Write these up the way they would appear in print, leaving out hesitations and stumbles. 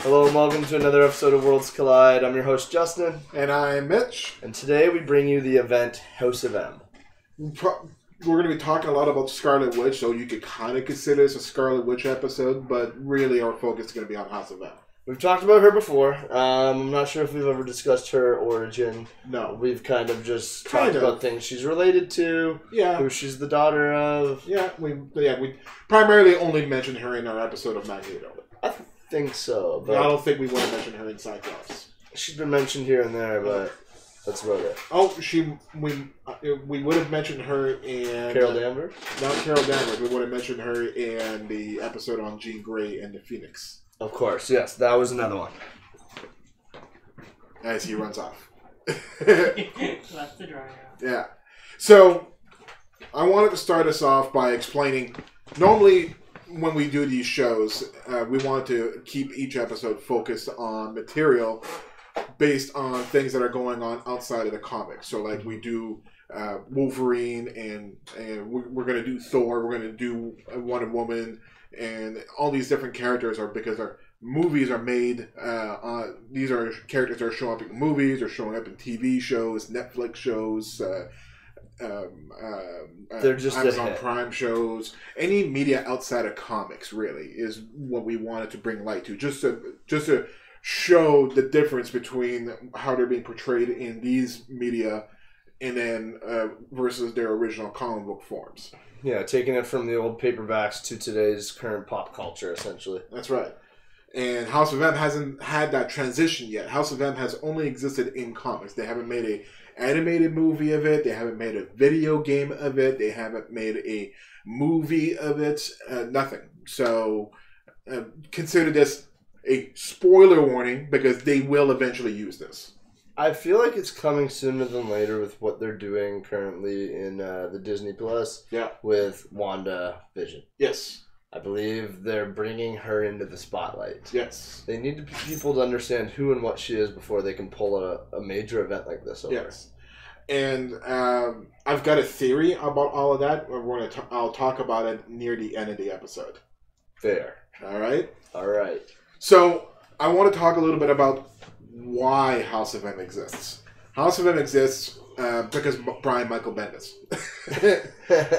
Hello and welcome to another episode of Worlds Collide. I'm your host Justin. And I'm Mitch. And today we bring you the event House of M. We're going to be talking a lot about Scarlet Witch, so you could kind of consider this a Scarlet Witch episode, but really our focus is going to be on House of M. We've talked about her before. I'm not sure if we've ever discussed her origin. No. We've kind of just talked about things she's related to, who she's the daughter of. We primarily only mentioned her in our episode of Magneto. I think so, but I don't think we want to mention her in Cyclops. She's been mentioned here and there, but that's about it. Oh, we would have mentioned her in... Carol Danvers? Not Carol Danvers. We would have mentioned her in the episode on Jean Grey and the Phoenix. Of course, yes. That was another one. As he runs off. Left the dryer. Yeah. So, I wanted to start us off by explaining... Normally, when we do these shows, we want to keep each episode focused on material based on things that are going on outside of the comics. So, like, we do Wolverine, and we're going to do Thor, we're going to do Wonder Woman, and all these different characters are because our movies are made. These are characters that are showing up in movies, or showing up in TV shows, Netflix shows, they're just Amazon Prime shows. Any media outside of comics really is what we wanted to bring light to, just to show the difference between how they're being portrayed in these media and then versus their original comic book forms. Yeah, taking it from the old paperbacks to today's current pop culture, essentially. That's right. And House of M hasn't had that transition yet. House of M has only existed in comics. They haven't made an animated movie of it. They haven't made a video game of it. They haven't made a movie of it. Nothing. So consider this a spoiler warning, because they will eventually use this. I feel like it's coming sooner than later with what they're doing currently in the Disney Plus with WandaVision. Yes. I believe they're bringing her into the spotlight. Yes. They need people to understand who and what she is before they can pull a major event like this over. Yes. And I've got a theory about all of that. I'll talk about it near the end of the episode. Fair. All right? All right. So, I want to talk a little bit about why House of M exists. House of M exists because Brian Michael Bendis.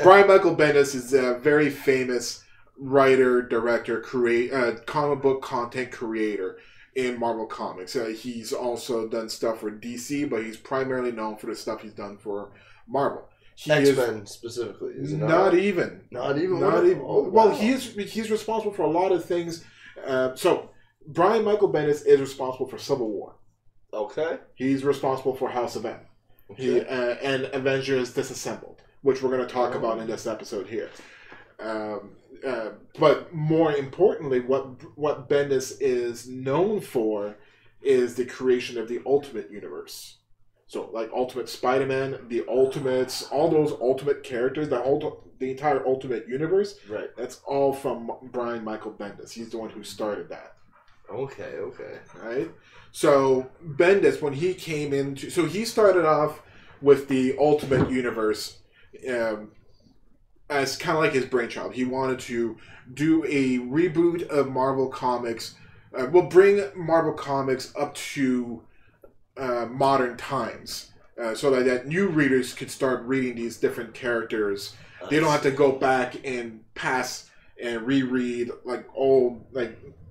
Brian Michael Bendis is a very famous writer, director, comic book content creator in Marvel Comics. He's also done stuff for DC, but he's primarily known for the stuff he's done for Marvel. X-Men specifically, is it not? Not even. Oh, wow. Well, he's responsible for a lot of things. So, Brian Michael Bendis is responsible for Civil War. Okay. He's responsible for House of M. Okay. And Avengers Disassembled, which we're going to talk about in this episode here. But more importantly, what Bendis is known for is the creation of the Ultimate Universe. So, like Ultimate Spider-Man, the Ultimates, all those Ultimate characters, the entire Ultimate Universe, right? That's all from Brian Michael Bendis. He's the one who started that. Okay. Right? So, Bendis, when he came into... So, he started off with the Ultimate Universe as kind of like his brainchild. He wanted to do a reboot of Marvel Comics. Bring Marvel Comics up to modern times. So that new readers could start reading these different characters. Nice. They don't have to go back and pass and reread like old...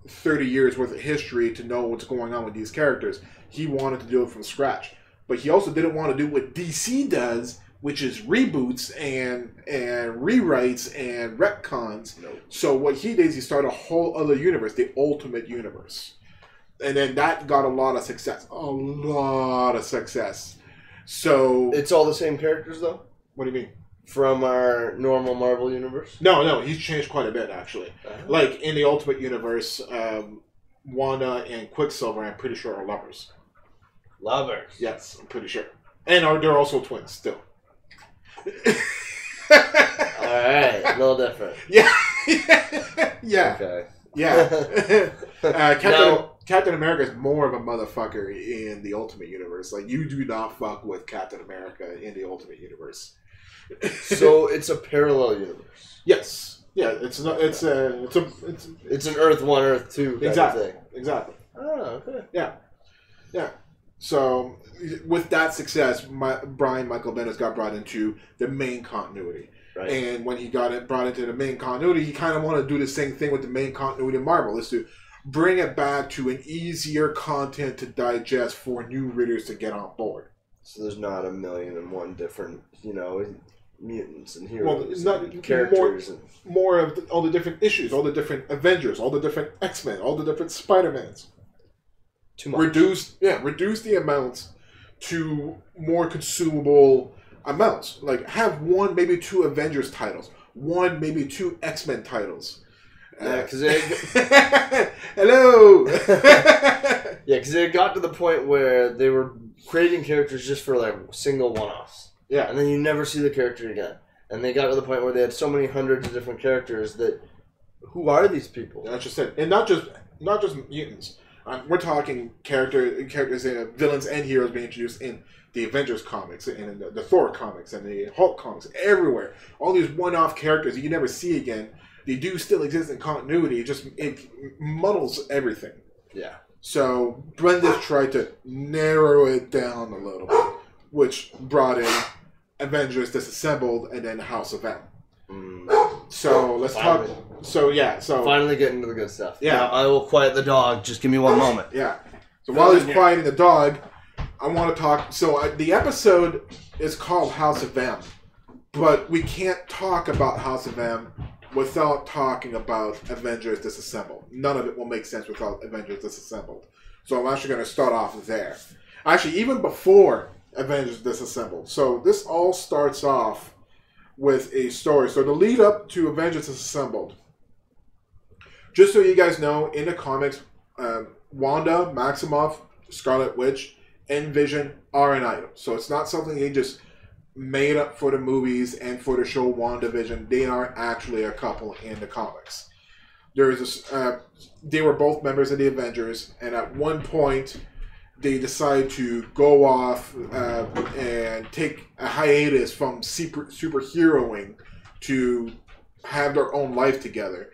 30 years worth of history to know what's going on with these characters. He wanted to do it from scratch. But he also didn't want to do what DC does, which is reboots and rewrites and retcons. Nope. So what he did is he started a whole other universe, the Ultimate Universe. And then that got a lot of success. So... It's all the same characters, though? What do you mean? From our normal Marvel universe? No, he's changed quite a bit, actually. Like, in the Ultimate Universe, Wanda and Quicksilver, I'm pretty sure, are lovers. Lovers? Yes, I'm pretty sure. And they're also twins, still. Alright, a little different. Yeah. Okay. Yeah. Captain America is more of a motherfucker in the Ultimate Universe. Like, you do not fuck with Captain America in the Ultimate Universe. So it's a parallel universe. Yes. Yeah. It's not. It's an Earth 1, Earth 2 kind of thing. Exactly. Okay. Yeah. Yeah. So, with that success, Brian Michael Bendis got brought into the main continuity. Right. And when he got brought into the main continuity, he kind of wanted to do the same thing with the main continuity of Marvel, is to bring it back to an easier content to digest for new readers to get on board. So there's not 1,000,001 different, mutants and heroes, well, and characters. More of all the different issues, all the different Avengers, all the different X-Men, all the different Spider-Mans. Too much. Reduce the amounts to more consumable amounts. Like, have 1, maybe 2 Avengers titles. 1, maybe 2 X-Men titles. Yeah, because hello. Yeah, because it got to the point where they were creating characters just for like single one-offs. Yeah, and then you never see the character again. And they got to the point where they had so many hundreds of different characters that who are these people? That's just it, and not just mutants. We're talking characters, villains and heroes being introduced in the Avengers comics, and the Thor comics, and the Hulk comics, everywhere. All these one-off characters that you never see again. They do still exist in continuity. It muddles everything. Yeah. So Bendis tried to narrow it down a little bit, which brought in Avengers Disassembled and then House of M. So let's talk. So finally getting to the good stuff. Yeah, now, I will quiet the dog. Just give me one moment. Yeah. So while he's quieting the dog, I want to talk. So the episode is called House of M, but we can't talk about House of M without talking about Avengers Disassembled. None of it will make sense without Avengers Disassembled. So I'm actually going to start off there. Actually, even before Avengers Disassembled. So this all starts off with a story. So the lead up to Avengers Disassembled. Just so you guys know, in the comics, Wanda, Maximoff, Scarlet Witch, and Vision are an item. So it's not something they just made up for the movies and for the show WandaVision. They are actually a couple in the comics. They were both members of the Avengers, and at one point they decide to go off and take a hiatus from superheroing to have their own life together.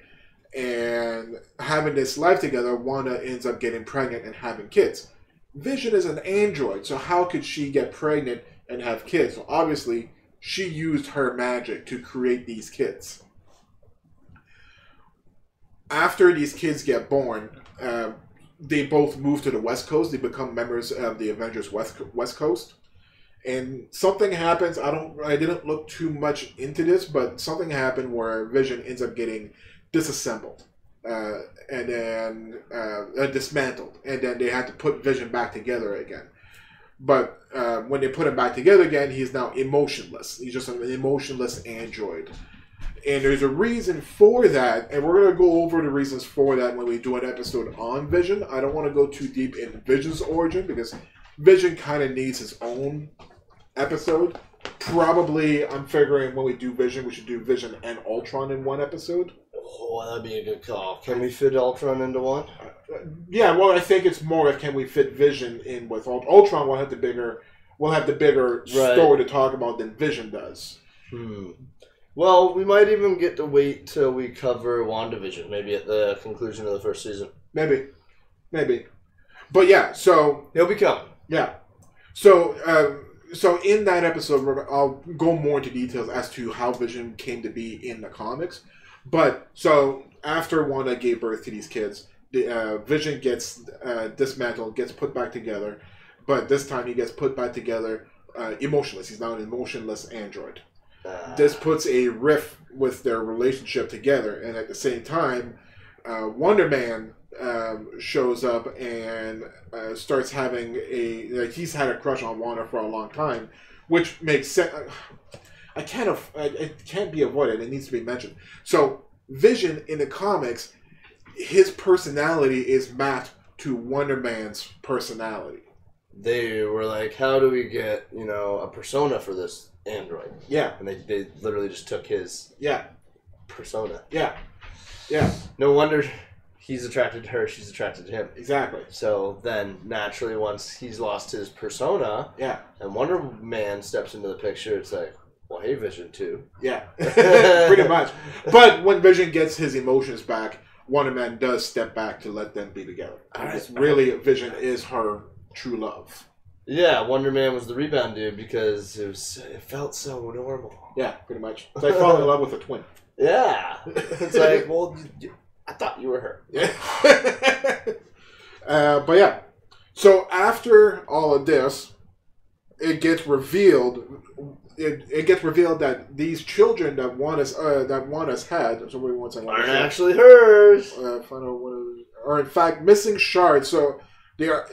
And having this life together, Wanda ends up getting pregnant and having kids. Vision is an android, so how could she get pregnant and have kids? So obviously, she used her magic to create these kids. After these kids get born, they both move to the West Coast. They become members of the Avengers West Coast. And something happens. I didn't look too much into this, but something happened where Vision ends up getting disassembled. And then dismantled. And then they had to put Vision back together again. But when they put him back together again, he's now emotionless. He's just an emotionless android. And there's a reason for that, and we're going to go over the reasons for that when we do an episode on Vision. I don't want to go too deep in Vision's origin, because Vision kind of needs his own episode. Probably, I'm figuring when we do Vision, we should do Vision and Ultron in one episode. Oh, that'd be a good call. Can we fit Ultron into one? Yeah, well, I think it's more of can we fit Vision in with Ultron. Will have the bigger story to talk about than Vision does. Well, we might even get to wait till we cover WandaVision, maybe at the conclusion of the first season. Maybe. But yeah, so he'll be coming. Yeah. So in that episode, I'll go more into details as to how Vision came to be in the comics. But so after Wanda gave birth to these kids, Vision gets dismantled, gets put back together. But this time he gets put back together emotionless. He's now an emotionless android. This puts a rift with their relationship together, and at the same time, Wonder Man shows up and starts having he's had a crush on Wanda for a long time, which makes sense. It can't be avoided. It needs to be mentioned. So Vision in the comics, his personality is mapped to Wonder Man's personality. They were like, how do we get a persona for this android? Yeah. And they literally just took his persona. Yeah. No wonder he's attracted to her, she's attracted to him. Exactly. So then, naturally, once he's lost his persona, and Wonder Man steps into the picture, it's like, well, hey, Vision, too. Yeah, pretty much. But when Vision gets his emotions back, Wonder Man does step back to let them be together. Right. Really, Vision is her true love. Yeah, Wonder Man was the rebound dude because it felt so normal. Yeah, pretty much. It's like falling in love with a twin. Yeah. It's like, well, I thought you were her. Yeah. But yeah. So after all of this, it gets revealed. It gets revealed that these children that Wanda's had, so wait one second, aren't actually hers. Find out what are in fact missing shards. So they are.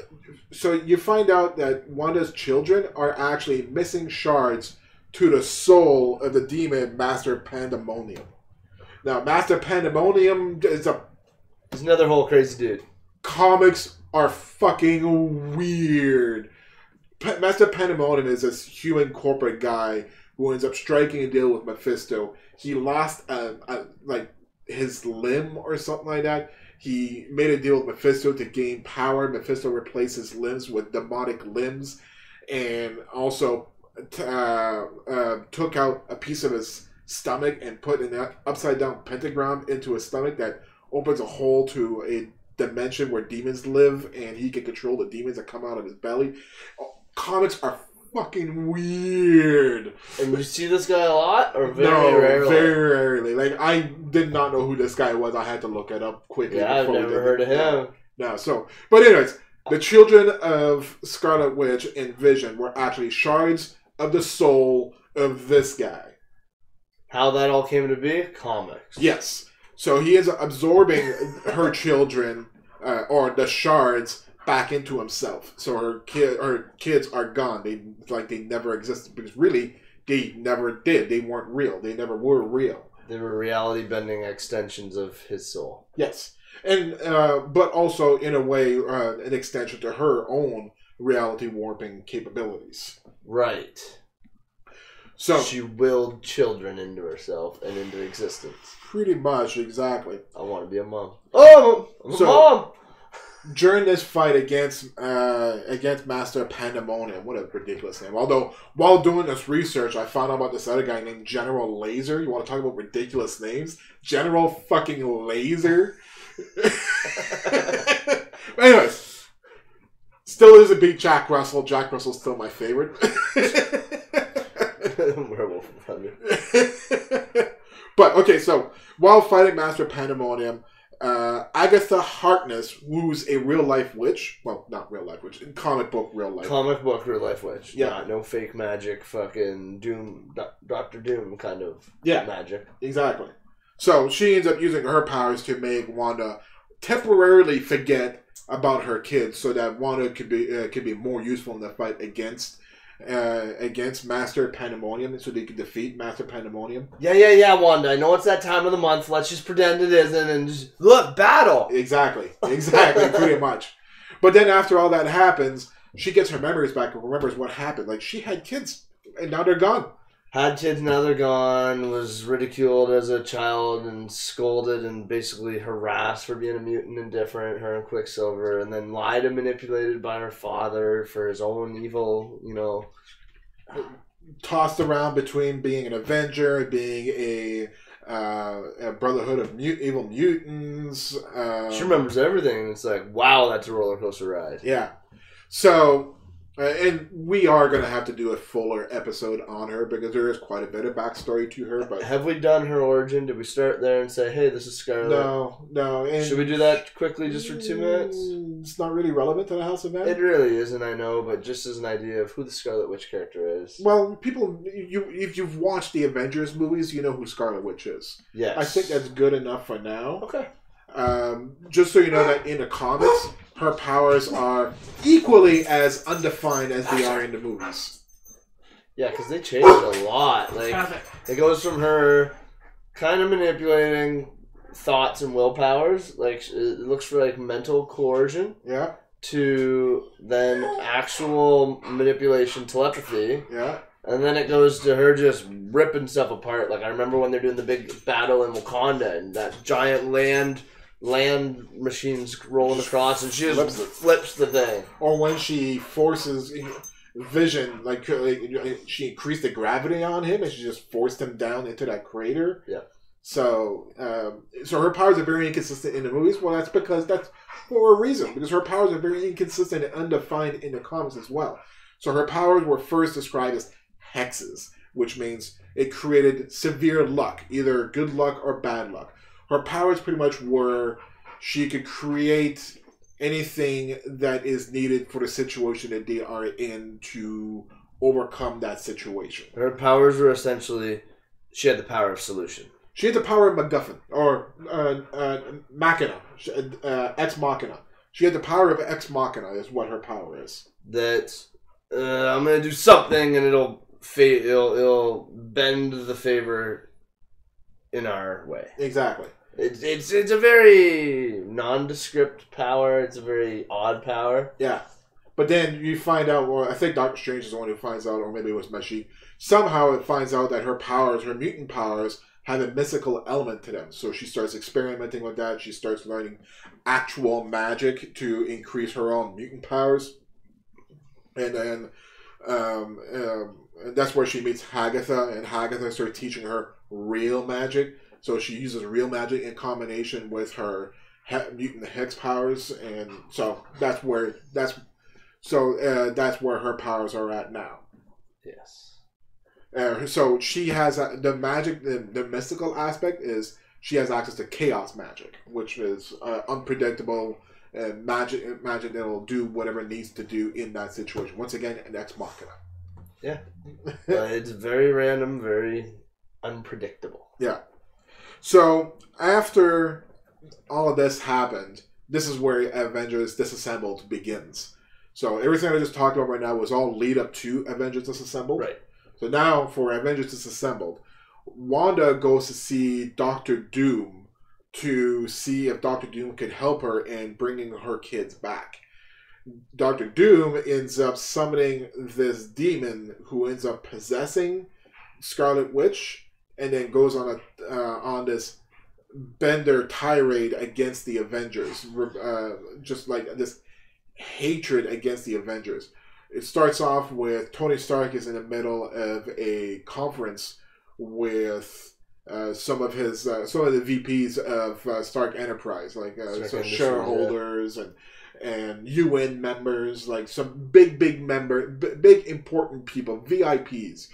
So you find out that Wanda's children are actually missing shards to the soul of the demon Master Pandemonium. Now, Master Pandemonium is He's another whole crazy dude. Comics are fucking weird. Master Pandemonium is this human corporate guy who ends up striking a deal with Mephisto. He lost like his limb or something like that. He made a deal with Mephisto to gain power. Mephisto replaced his limbs with demonic limbs, and also took out a piece of his stomach and put an upside down pentagram into his stomach that opens a hole to a dimension where demons live, and he can control the demons that come out of his belly. Comics are fucking weird. And you see this guy a lot, or rarely? Very rarely. Like, I did not know who this guy was. I had to look it up quickly. Yeah, I've never heard of him. No, so, but anyways, the children of Scarlet Witch and Vision were actually shards of the soul of this guy. How that all came to be? Comics. Yes. So he is absorbing her children, or the shards, back into himself. So her kids are gone. They never existed, because really they never did. They weren't real. They never were real. They were reality bending extensions of his soul. Yes, and but also in a way an extension to her own reality warping capabilities. Right. So she willed children into herself and into existence. Pretty much, exactly. I want to be a mom. Oh, I'm a mom. During this fight against Master Pandemonium, what a ridiculous name. Although, while doing this research, I found out about this other guy named General Laser. You want to talk about ridiculous names? General fucking Laser. Anyways, still doesn't beat Jack Russell. Jack Russell's still my favorite. Werewolf of Thunder. But, okay, so, while fighting Master Pandemonium, Agatha Harkness, who's a real-life witch. Well, not real-life witch. In comic book real-life. Comic book real-life witch. Yeah. Not no fake magic, fucking Doom, Dr. Doom kind of magic. Exactly. So, she ends up using her powers to make Wanda temporarily forget about her kids so that Wanda could be more useful in the fight against Master Pandemonium, so they could defeat Master Pandemonium. Yeah, Wanda. I know it's that time of the month. Let's just pretend it isn't and just look, battle. Exactly, pretty much. But then after all that happens, she gets her memories back and remembers what happened. Like, she had kids, and now they're gone. Had kids, now they're gone. Was ridiculed as a child and scolded and basically harassed for being a mutant and different, her and Quicksilver, and then lied and manipulated by her father for his own evil, tossed around between being an Avenger, being a brotherhood of evil mutants. She remembers everything. It's like, wow, that's a roller coaster ride. Yeah. So, and we are going to have to do a fuller episode on her because there is quite a bit of backstory to her. But have we done her origin? Did we start there and say, hey, this is Scarlet? No. And should we do that quickly just for 2 minutes? It's not really relevant to the House of M. It really isn't, I know, but just as an idea of who the Scarlet Witch character is. Well, people, if you've watched the Avengers movies, you know who Scarlet Witch is. Yes. I think that's good enough for now. Okay. Just so you know that in the comics, her powers are equally as undefined as they are in the movies. Yeah, because they changed a lot. Like, it goes from her kind of manipulating thoughts and willpowers, like it looks for like mental coercion, to then actual manipulation, telepathy, and then it goes to her just ripping stuff apart. Like, I remember when they're doing the big battle in Wakanda and that giant land machines rolling across, and she just flips the thing. Or when she forces Vision, she increased the gravity on him, and she just forced him down into that crater. Yeah. So, so her powers are very inconsistent in the movies. Well, that's for a reason. Because her powers are very inconsistent and undefined in the comics as well. So her powers were first described as hexes, which means it created severe luck, either good luck or bad luck. Her powers pretty much were she could create anything that is needed for the situation that they are in to overcome that situation. Her powers were essentially, she had the power of solution. She had the power of MacGuffin, or Machina, Ex Machina. She had the power of Ex Machina is what her power is. That I'm going to do something and it'll bend the favor in our way. Exactly. It's a very nondescript power. It's a very odd power. Yeah. But then you find out, or I think Doctor Strange is the one who finds out, or maybe it was Messi, somehow it finds out that her powers, her mutant powers, have a mystical element to them. So she starts experimenting with that. She starts learning actual magic to increase her own mutant powers. And then and that's where she meets Hagatha, and Hagatha starts teaching her real magic. So she uses real magic in combination with her mutant hex powers, and so that's where her powers are at now. Yes. So she has the magic, the mystical aspect is she has access to chaos magic, which is unpredictable magic that will do whatever it needs to do in that situation. Once again, an ex machina. Yeah. It's very random, very unpredictable. Yeah. So after all of this happened, this is where Avengers Disassembled begins. So everything I just talked about right now was all lead up to Avengers Disassembled. Right. So now for Avengers Disassembled, Wanda goes to see Doctor Doom to see if Doctor Doom could help her in bringing her kids back. Doctor Doom ends up summoning this demon who ends up possessing Scarlet Witch, and then goes on this bender tirade against the Avengers, just like this hatred against the Avengers. It starts off with Tony Stark is in the middle of a conference with some of the VPs of Stark Enterprise, like some shareholders and UN members, like some big important people, VIPs,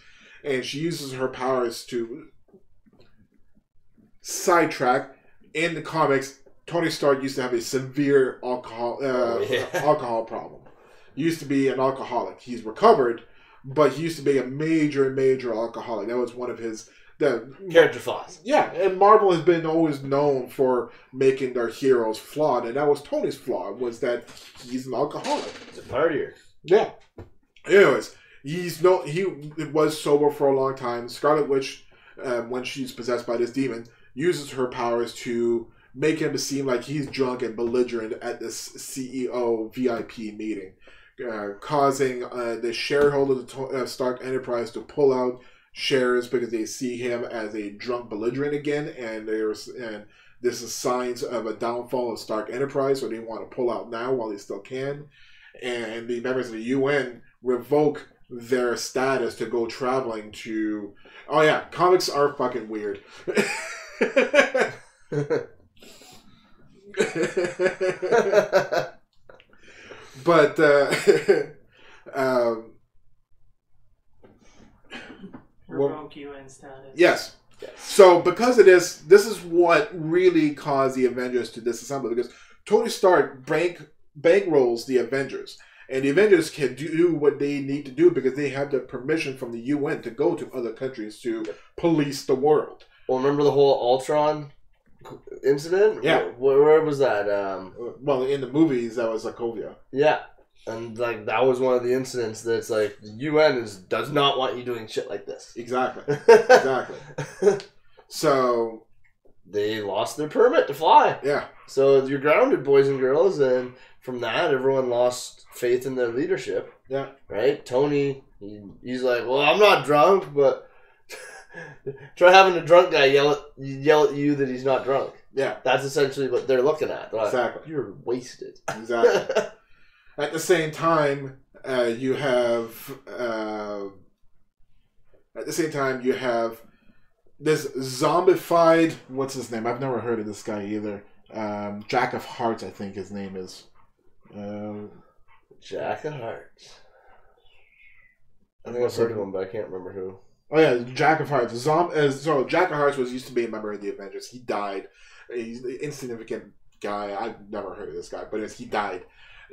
and she uses her powers to sidetrack. In the comics, Tony Stark used to have a severe alcohol problem. He used to be an alcoholic. He's recovered, but he used to be a major alcoholic. That was one of his character flaws. Yeah, and Marvel has been always known for making their heroes flawed, and that was Tony's flaw, was that he's an alcoholic. He's a partier. Yeah. Anyways, he was sober for a long time. Scarlet Witch, when she's possessed by this demon, uses her powers to make him seem like he's drunk and belligerent at this CEO VIP meeting, causing the shareholders of Stark Enterprise to pull out shares because they see him as a drunk belligerent again, and this is signs of a downfall of Stark Enterprise, so they want to pull out now while they still can. And the members of the UN revoke their status to go traveling to... Oh yeah, comics are fucking weird. But revoke UN status. Yes. So because of this is what really caused the Avengers to disassemble, because Tony Stark bankrolls the Avengers, and the Avengers can do what they need to do because they have the permission from the UN to go to other countries to police the world. Well, remember the whole Ultron incident? Yeah. Where was that? Well, in the movies, that was Sokovia. Yeah. And like that was one of the incidents that's like the UN does not want you doing shit like this. Exactly. Exactly. So they lost their permit to fly. Yeah. So you're grounded, boys and girls, and from that everyone lost faith in their leadership. Yeah. Right? Tony, he's like, well, I'm not drunk, but try having a drunk guy yell at you that he's not drunk. Yeah. That's essentially what they're looking at. They're exactly. Like, you're wasted. Exactly. At the same time, you have this zombified, what's his name? I've never heard of this guy either. Jack of Hearts, I think his name is. Jack of Hearts. I think I've heard of him, but I can't remember who. Oh yeah, Jack of Hearts. So Jack of Hearts used to be a member of the Avengers. He died. He's an insignificant guy. I've never heard of this guy, but he died.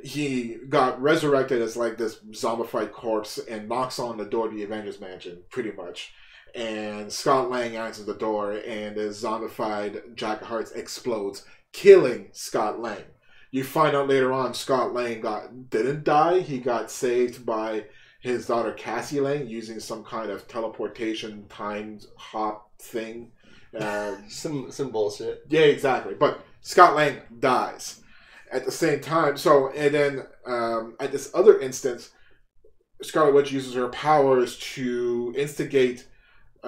He got resurrected as like this zombified corpse and knocks on the door of the Avengers mansion, pretty much. And Scott Lang answers the door, and the zombified Jack of Hearts explodes, killing Scott Lang. You find out later on Scott Lang didn't die. He got saved by his daughter Cassie Lang using some kind of teleportation time hop thing. Some bullshit. Yeah, exactly. But Scott Lang dies at the same time. And then at this other instance, Scarlet Witch uses her powers to instigate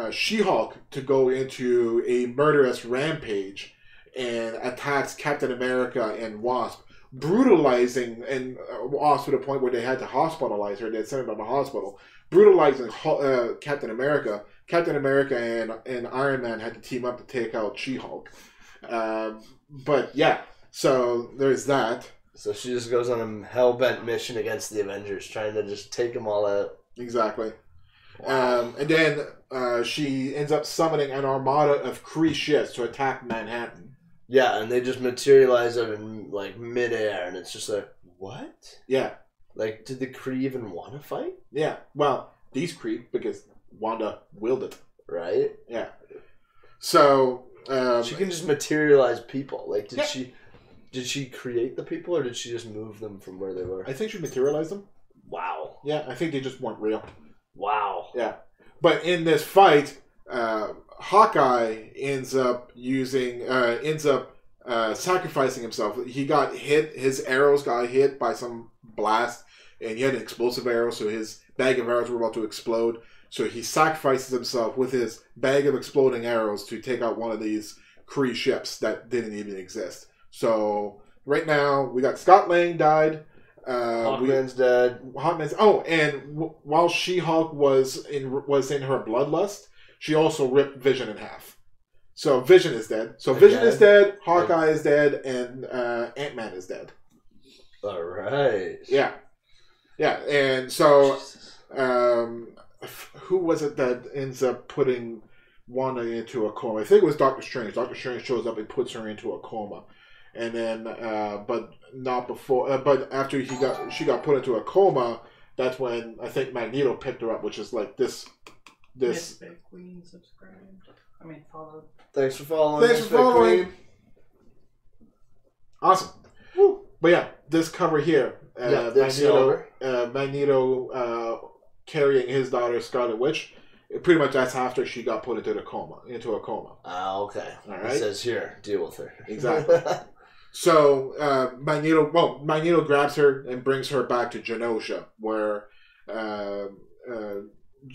She-Hulk to go into a murderous rampage and attacks Captain America and Wasp, brutalizing Wasp to the point where they had to hospitalize her. They had sent her to the hospital, brutalizing Captain America. Captain America and Iron Man had to team up to take out She-Hulk. But yeah, so there's that. So she just goes on a hell-bent mission against the Avengers, trying to just take them all out. Exactly. Wow. And then she ends up summoning an armada of Kree ships to attack Manhattan. Yeah, and they just materialize out in like midair, and it's just like, what? Yeah. Like, did the Kree even want to fight? Yeah. Well, these Kree, because Wanda willed it. Right? Yeah. So she can just materialize people. Like, did she create the people, or did she just move them from where they were? I think she materialized them. Wow. Yeah, I think they just weren't real. Wow. Yeah. But in this fight, Hawkeye ends up sacrificing himself. He got hit. His arrows got hit by some blast, and he had an explosive arrow, so his bag of arrows were about to explode. So he sacrifices himself with his bag of exploding arrows to take out one of these Kree ships that didn't even exist. So right now we got Scott Lang died. Hawkman's dead. While She-Hulk was in her bloodlust, she also ripped Vision in half. So Vision is dead. So Vision is dead, Hawkeye is dead, and Ant-Man is dead. All right. Yeah. Yeah, and so who was it that ends up putting Wanda into a coma? I think it was Doctor Strange. Doctor Strange shows up and puts her into a coma. And then, but not before. But after she got put into a coma, that's when I think Magneto picked her up, which is like this. Queen subscribed. Followed. Thanks for following. Thanks for following. Awesome. Woo. But yeah, this cover here, Magneto carrying his daughter Scarlet Witch. Pretty much that's after she got put into a coma. Okay. All right. It says here, deal with her. Exactly. So Magneto grabs her and brings her back to Genosha, where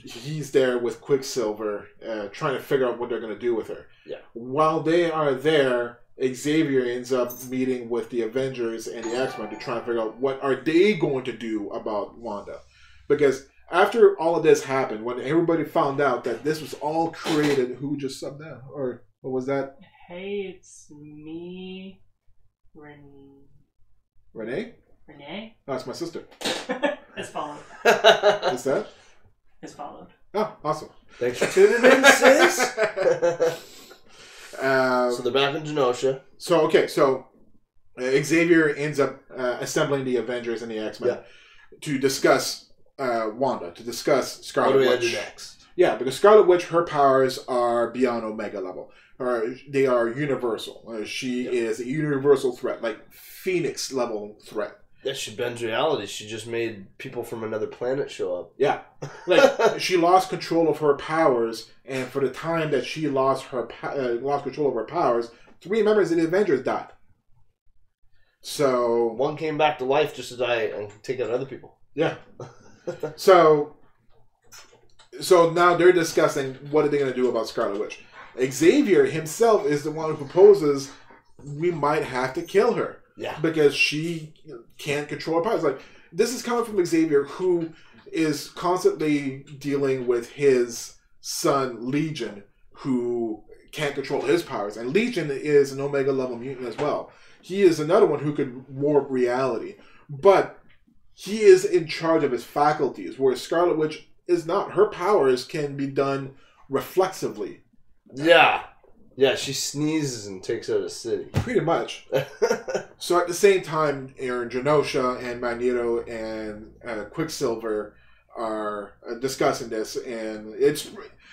he's there with Quicksilver, trying to figure out what they're going to do with her. Yeah. While they are there, Xavier ends up meeting with the Avengers and the X-Men to try and figure out what are they going to do about Wanda, because after all of this happened, when everybody found out that this was all created, who just subbed down? Or what was that? Hey, it's me, Renee? Renee? Oh, it's my sister. It's followed. What's that? It's followed. Oh, awesome. Thanks for tuning in, sis. So they're back in Genosha. So Xavier ends up assembling the Avengers and the X-Men to discuss Wanda, to discuss Scarlet Witch. What do we do next? Yeah, because Scarlet Witch, her powers are beyond Omega level. They are universal. She is a universal threat, like Phoenix level threat. Yeah, she bends reality. She just made people from another planet show up. Yeah. Like, she lost control of her powers, and for the time that she lost control of her powers, 3 members of the Avengers died. So... one came back to life just to die and take out other people. Yeah. So now they're discussing what are they going to do about Scarlet Witch. Xavier himself is the one who proposes we might have to kill her. Yeah. Because she can't control her powers. Like, this is coming from Xavier, who is constantly dealing with his son, Legion, who can't control his powers. And Legion is an Omega level mutant as well. He is another one who could warp reality. But he is in charge of his faculties, whereas Scarlet Witch is not. Her powers can be done reflexively. Yeah. Yeah, she sneezes and takes out a city. Pretty much. So at the same time, Genosha and Magneto and Quicksilver are discussing this, and it's,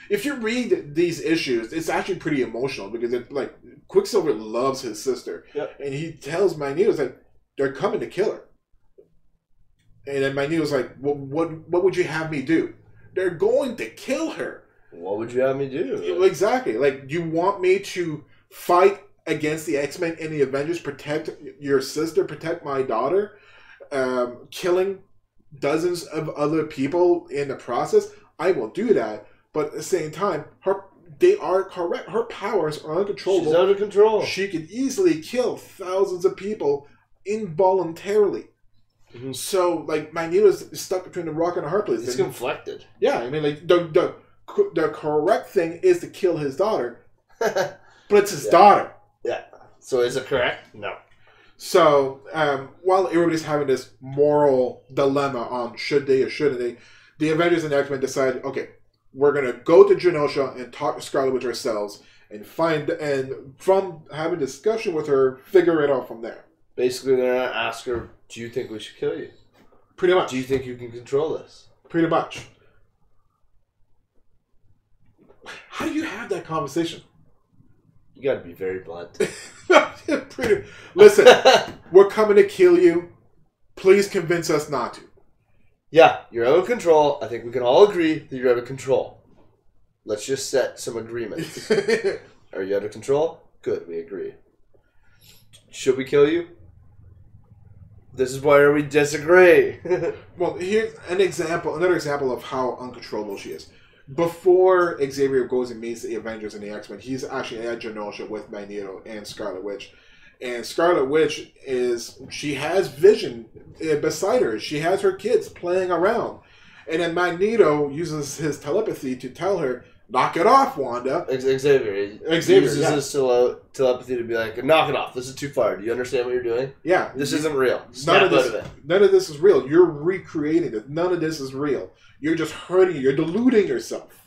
if you read these issues, it's actually pretty emotional because it's like Quicksilver loves his sister, and he tells Magneto like they're coming to kill her, and then Magneto's like, well, what would you have me do? They're going to kill her. What would you have me do? Exactly. Like, you want me to fight against the X-Men and the Avengers, protect your sister, protect my daughter, killing dozens of other people in the process? I will do that. But at the same time, they are correct. Her powers are uncontrollable. She's out of control. She could easily kill thousands of people involuntarily. Mm-hmm. So, like, Magneto's stuck between a rock and a hard place. He's conflicted. Yeah, I mean, like, the correct thing is to kill his daughter, but it's his daughter. Yeah. So is it correct? No. So while everybody's having this moral dilemma on should they or shouldn't they, the Avengers and the X-Men decide, okay, we're going to go to Genosha and talk to Scarlet Witch ourselves and from having a discussion with her, figure it out from there. Basically, they're going to ask her, do you think we should kill you? Pretty much. Do you think you can control this? Pretty much. How do you have that conversation? You got to be very blunt. Listen, we're coming to kill you. Please convince us not to. Yeah, you're out of control. I think we can all agree that you're out of control. Let's just set some agreements. Are you out of control? Good, we agree. Should we kill you? This is where we disagree. Well, here's another example of how uncontrollable she is. Before Xavier goes and meets the Avengers and the X-Men, he's actually at Genosha with Magneto and Scarlet Witch. And Scarlet Witch she has Vision beside her. She has her kids playing around. And then Magneto uses his telepathy to tell her, knock it off, Wanda. Xavier uses his telepathy to be like, knock it off. This is too far. Do you understand what you're doing? Yeah. This isn't real. Snap out of it. None of this is real. You're recreating it. None of this is real. You're just hurting. You're deluding yourself.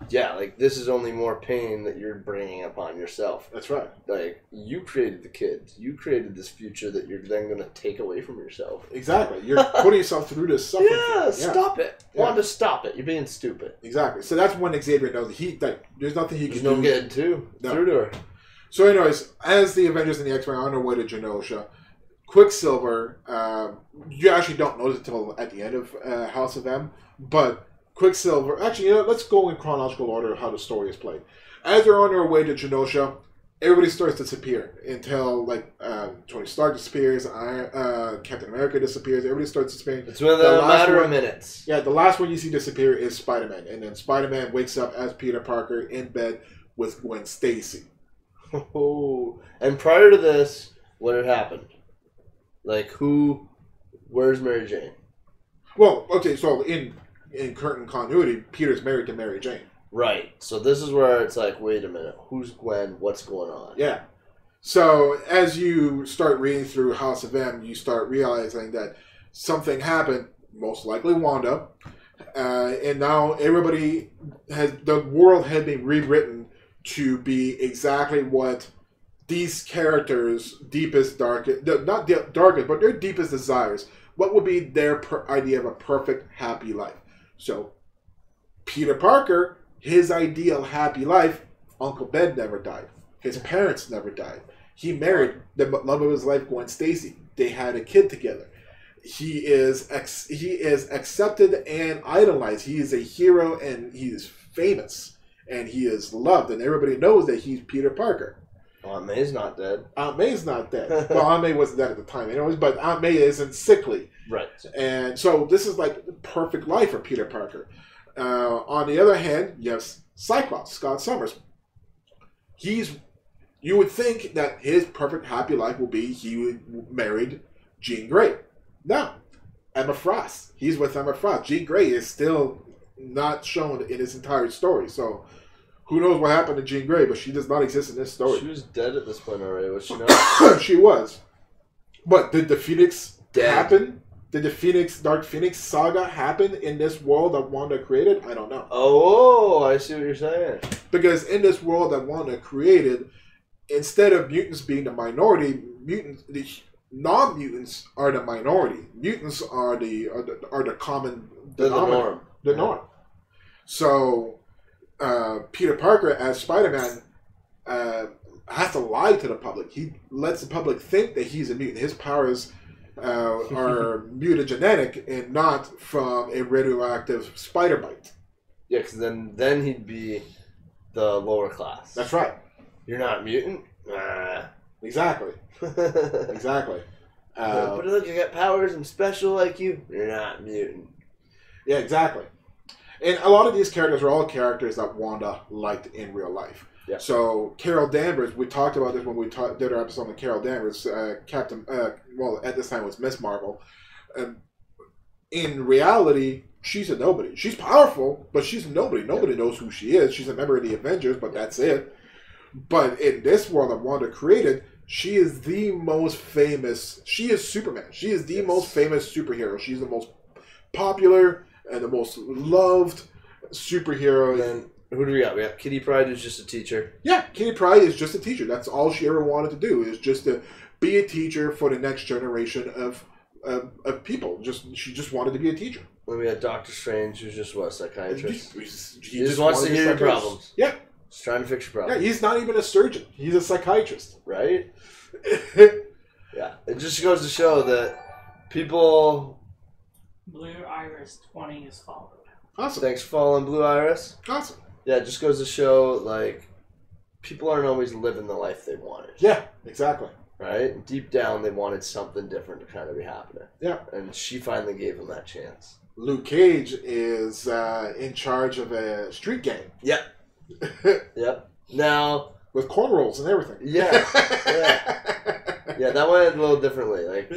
Yeah, like, this is only more pain that you're bringing upon yourself. That's right. Like, you created the kids. You created this future that you're then going to take away from yourself. Exactly. You're putting yourself through this suffering. Yeah, stop it. Yeah. Wanda, stop it. You're being stupid. Exactly. So that's when Xavier knows there's nothing he can do. There's no getting through to her. So anyways, as the Avengers and the X-Men are on their way to Genosha, Quicksilver, you actually don't notice it until at the end of House of M, but Quicksilver, actually, let's go in chronological order of how the story is played. As they're on their way to Genosha, everybody starts to disappear until, like, Tony Stark disappears, Captain America disappears, everybody starts disappearing. It's within a matter of minutes. Yeah, the last one you see disappear is Spider-Man, and then Spider-Man wakes up as Peter Parker in bed with Gwen Stacy. Oh, and prior to this, what had happened? Like, where's Mary Jane? Well, okay, so in current continuity, Peter's married to Mary Jane. Right. So this is where it's like, wait a minute, who's Gwen? What's going on? Yeah. So as you start reading through House of M, you start realizing that something happened, most likely Wanda, and now the world had been rewritten to be exactly what these characters' deepest, darkest, not darkest, but their deepest desires. What would be their idea of a perfect, happy life? So, Peter Parker, his ideal happy life, Uncle Ben never died. His parents never died. He married the love of his life, Gwen Stacy. They had a kid together. He is accepted and idolized. He is a hero and he is famous. And he is loved. And everybody knows that he's Peter Parker. Aunt May's not dead. Aunt May's not dead. Well, Aunt May wasn't dead at the time anyways, but Aunt May isn't sickly. Right. And so this is like the perfect life for Peter Parker. On the other hand, you have Cyclops, Scott Summers. You would think that his perfect happy life will be he married Jean Grey. No. Emma Frost. He's with Emma Frost. Jean Grey is still not shown in his entire story. So Who knows what happened to Jean Grey, but she does not exist in this story. She was dead at this point already, was she not? She was. But did the Phoenix happen? Did the Dark Phoenix saga happen in this world that Wanda created? I don't know. Oh, I see what you're saying. Because in this world that Wanda created, instead of mutants being the minority, the non-mutants are the minority. Mutants are the common denominator. The norm. So Peter Parker as Spider-Man has to lie to the public. He lets the public think that he's a mutant. His powers are mutagenetic and not from a radioactive spider bite. Yeah, because then he'd be the lower class. That's right. You're not mutant? Exactly. Exactly. But look, you got powers and special like you. You're not mutant. Yeah, exactly. And a lot of these characters are all characters that Wanda liked in real life. Yeah. So Carol Danvers, we talked about this when we did our episode on Carol Danvers, well, at this time it was Miss Marvel. In reality, she's a nobody. She's powerful, but she's a nobody. Nobody knows who she is. She's a member of the Avengers, but that's it. But in this world that Wanda created, she is the most famous. She is Superman. She is the most famous superhero. She's the most popular and the most loved superhero. And then who do we got? We got Kitty Pryde, who's just a teacher. Yeah, Kitty Pryde is just a teacher. That's all she ever wanted to do, is just to be a teacher for the next generation of people. She just wanted to be a teacher. Then we got Doctor Strange, who's just a psychiatrist. He just wants to hear your problems. Yeah. Just trying to fix your problems. Yeah, he's not even a surgeon. He's a psychiatrist. Right? Yeah. It just goes to show that people... Blue Iris 20 is followed. Awesome. Thanks for following Blue Iris. Awesome. Yeah, it just goes to show, like, people aren't always living the life they wanted. Yeah, exactly. Right? Deep down, they wanted something different to kind of be happening. Yeah. And she finally gave them that chance. Luke Cage is in charge of a street gang. Yep. Yep. Now... with cornrows and everything. Yeah. Yeah. Yeah, that went a little differently. Like,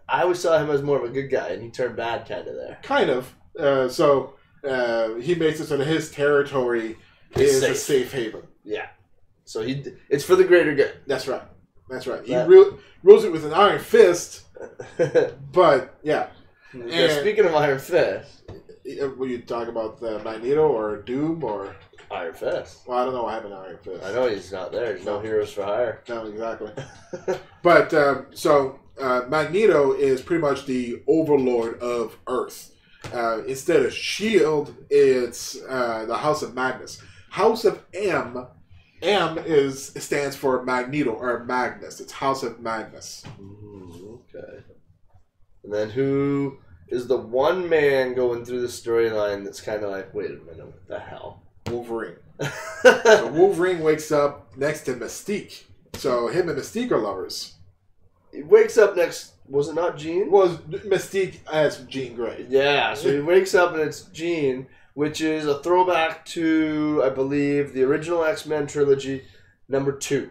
I always saw him as more of a good guy, and he turned bad kind of there. Kind of. So he makes it so that his territory is a safe haven. Yeah. So it's for the greater good. That's right. That's right. He rules it with an iron fist. But yeah. And speaking of iron fist, will you talk about Magneto or Doom or Iron Fist? Well, I don't know what happened to Iron Fist. I know he's not there. There's no heroes for hire. No, exactly. But so Magneto is pretty much the overlord of Earth. Instead of S.H.I.E.L.D., it's the House of Magnus. House of M stands for Magneto or Magnus. It's House of Magnus. Okay. And then who is the one man going through the storyline that's kind of like, wait a minute, what the hell? Wolverine. So Wolverine wakes up next to Mystique. So him and Mystique are lovers. He wakes up next... Was it not Jean? Was Mystique as Jean Grey. Yeah, so he wakes up and it's Jean, which is a throwback to, I believe, the original X-Men trilogy, number 2.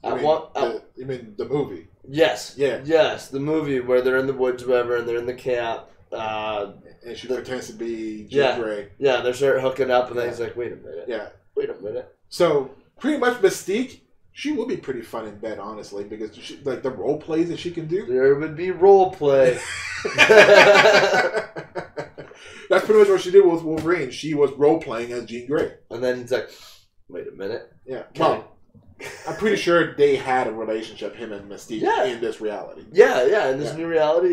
You mean the movie? Yes. Yeah. Yes, the movie where they're in the woods, whatever, and they're in the camp. And she pretends to be Jean Grey. Yeah, they start hooking up, and then he's like, wait a minute. Yeah. Wait a minute. So, pretty much Mystique, she would be pretty fun in bed, honestly, because she, like the role plays that she can do. There would be role play. That's pretty much what she did with Wolverine. She was role playing as Jean Grey. And then he's like, wait a minute. Yeah. Well, I'm pretty sure they had a relationship, him and Mystique, in this reality. Yeah. In this new reality,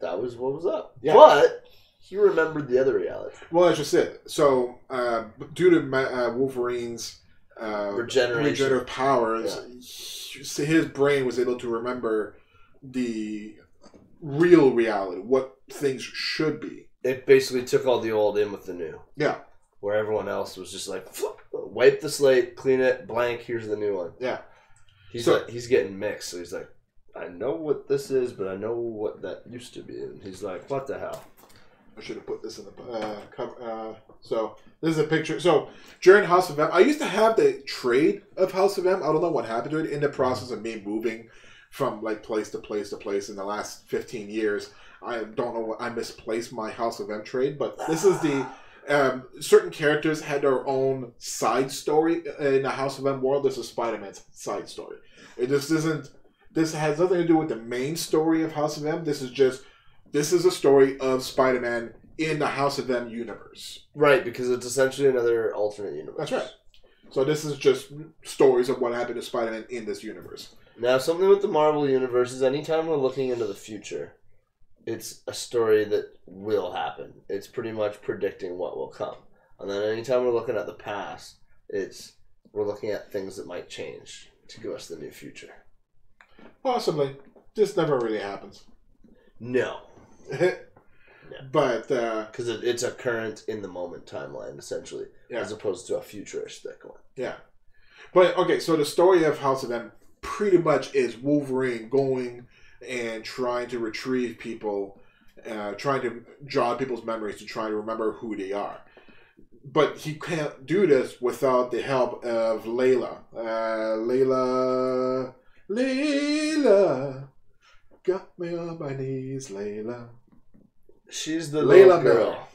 that was what was up. Yeah. But he remembered the other reality. Well, that's just it. So, due to Wolverine's regenerative powers, his brain was able to remember the real reality, what things should be. It basically took all the old in with the new. Yeah. Where everyone else was just like, wipe the slate, clean it, blank, here's the new one. Yeah. He's getting mixed, so he's like, I know what this is, but I know what that used to be. And he's like, what the hell? I should have put this in the cover. So, this is a picture. So, during House of M, I used to have the trade of House of M. I don't know what happened to it in the process of me moving from like place to place to place in the last 15 years. I don't know what I misplaced my House of M trade, but this is certain characters had their own side story in the House of M world. This is Spider-Man's side story. This has nothing to do with the main story of House of M. This is a story of Spider-Man in the House of M universe. Right, because it's essentially another alternate universe. That's right. So this is just stories of what happened to Spider-Man in this universe. Now, something with the Marvel Universe is anytime we're looking into the future, it's a story that will happen. It's pretty much predicting what will come. And then anytime we're looking at the past, we're looking at things that might change to give us the new future. Possibly. This never really happens. No. But because it's a current in the moment timeline essentially, as opposed to a futuristic one. Yeah, but okay. So the story of House of M pretty much is Wolverine going and trying to retrieve people, trying to jog people's memories to try to remember who they are. But he can't do this without the help of Layla. Layla, got me on my knees, Layla. She's the little girl.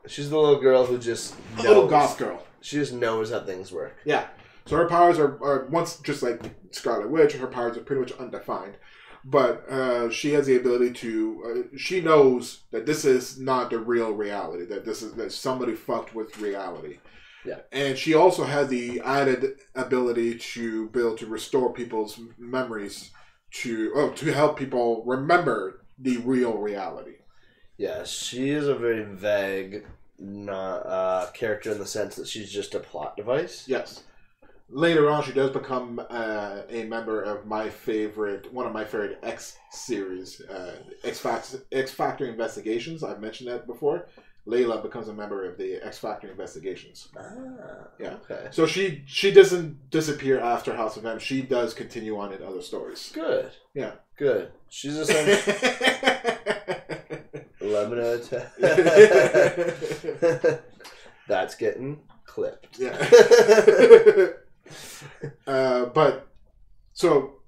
She's the little girl who just knows. Little goth girl. She just knows how things work. Yeah. So her powers are once just like Scarlet Witch. Her powers are pretty much undefined, but she has the ability to. She knows that this is not the real reality. That somebody fucked with reality. Yeah. And she also has the added ability to be able to restore people's memories to help people remember the real reality. Yeah, she is a very vague character in the sense that she's just a plot device. Yes. Later on, she does become a member of one of my favorite X series, X Factor Investigations. I've mentioned that before. Layla becomes a member of the X Factor Investigations. Yeah. Okay. So she doesn't disappear after House of M. She does continue on in other stories. Good. Yeah. Good. She's essentially... That's getting clipped. Yeah. But so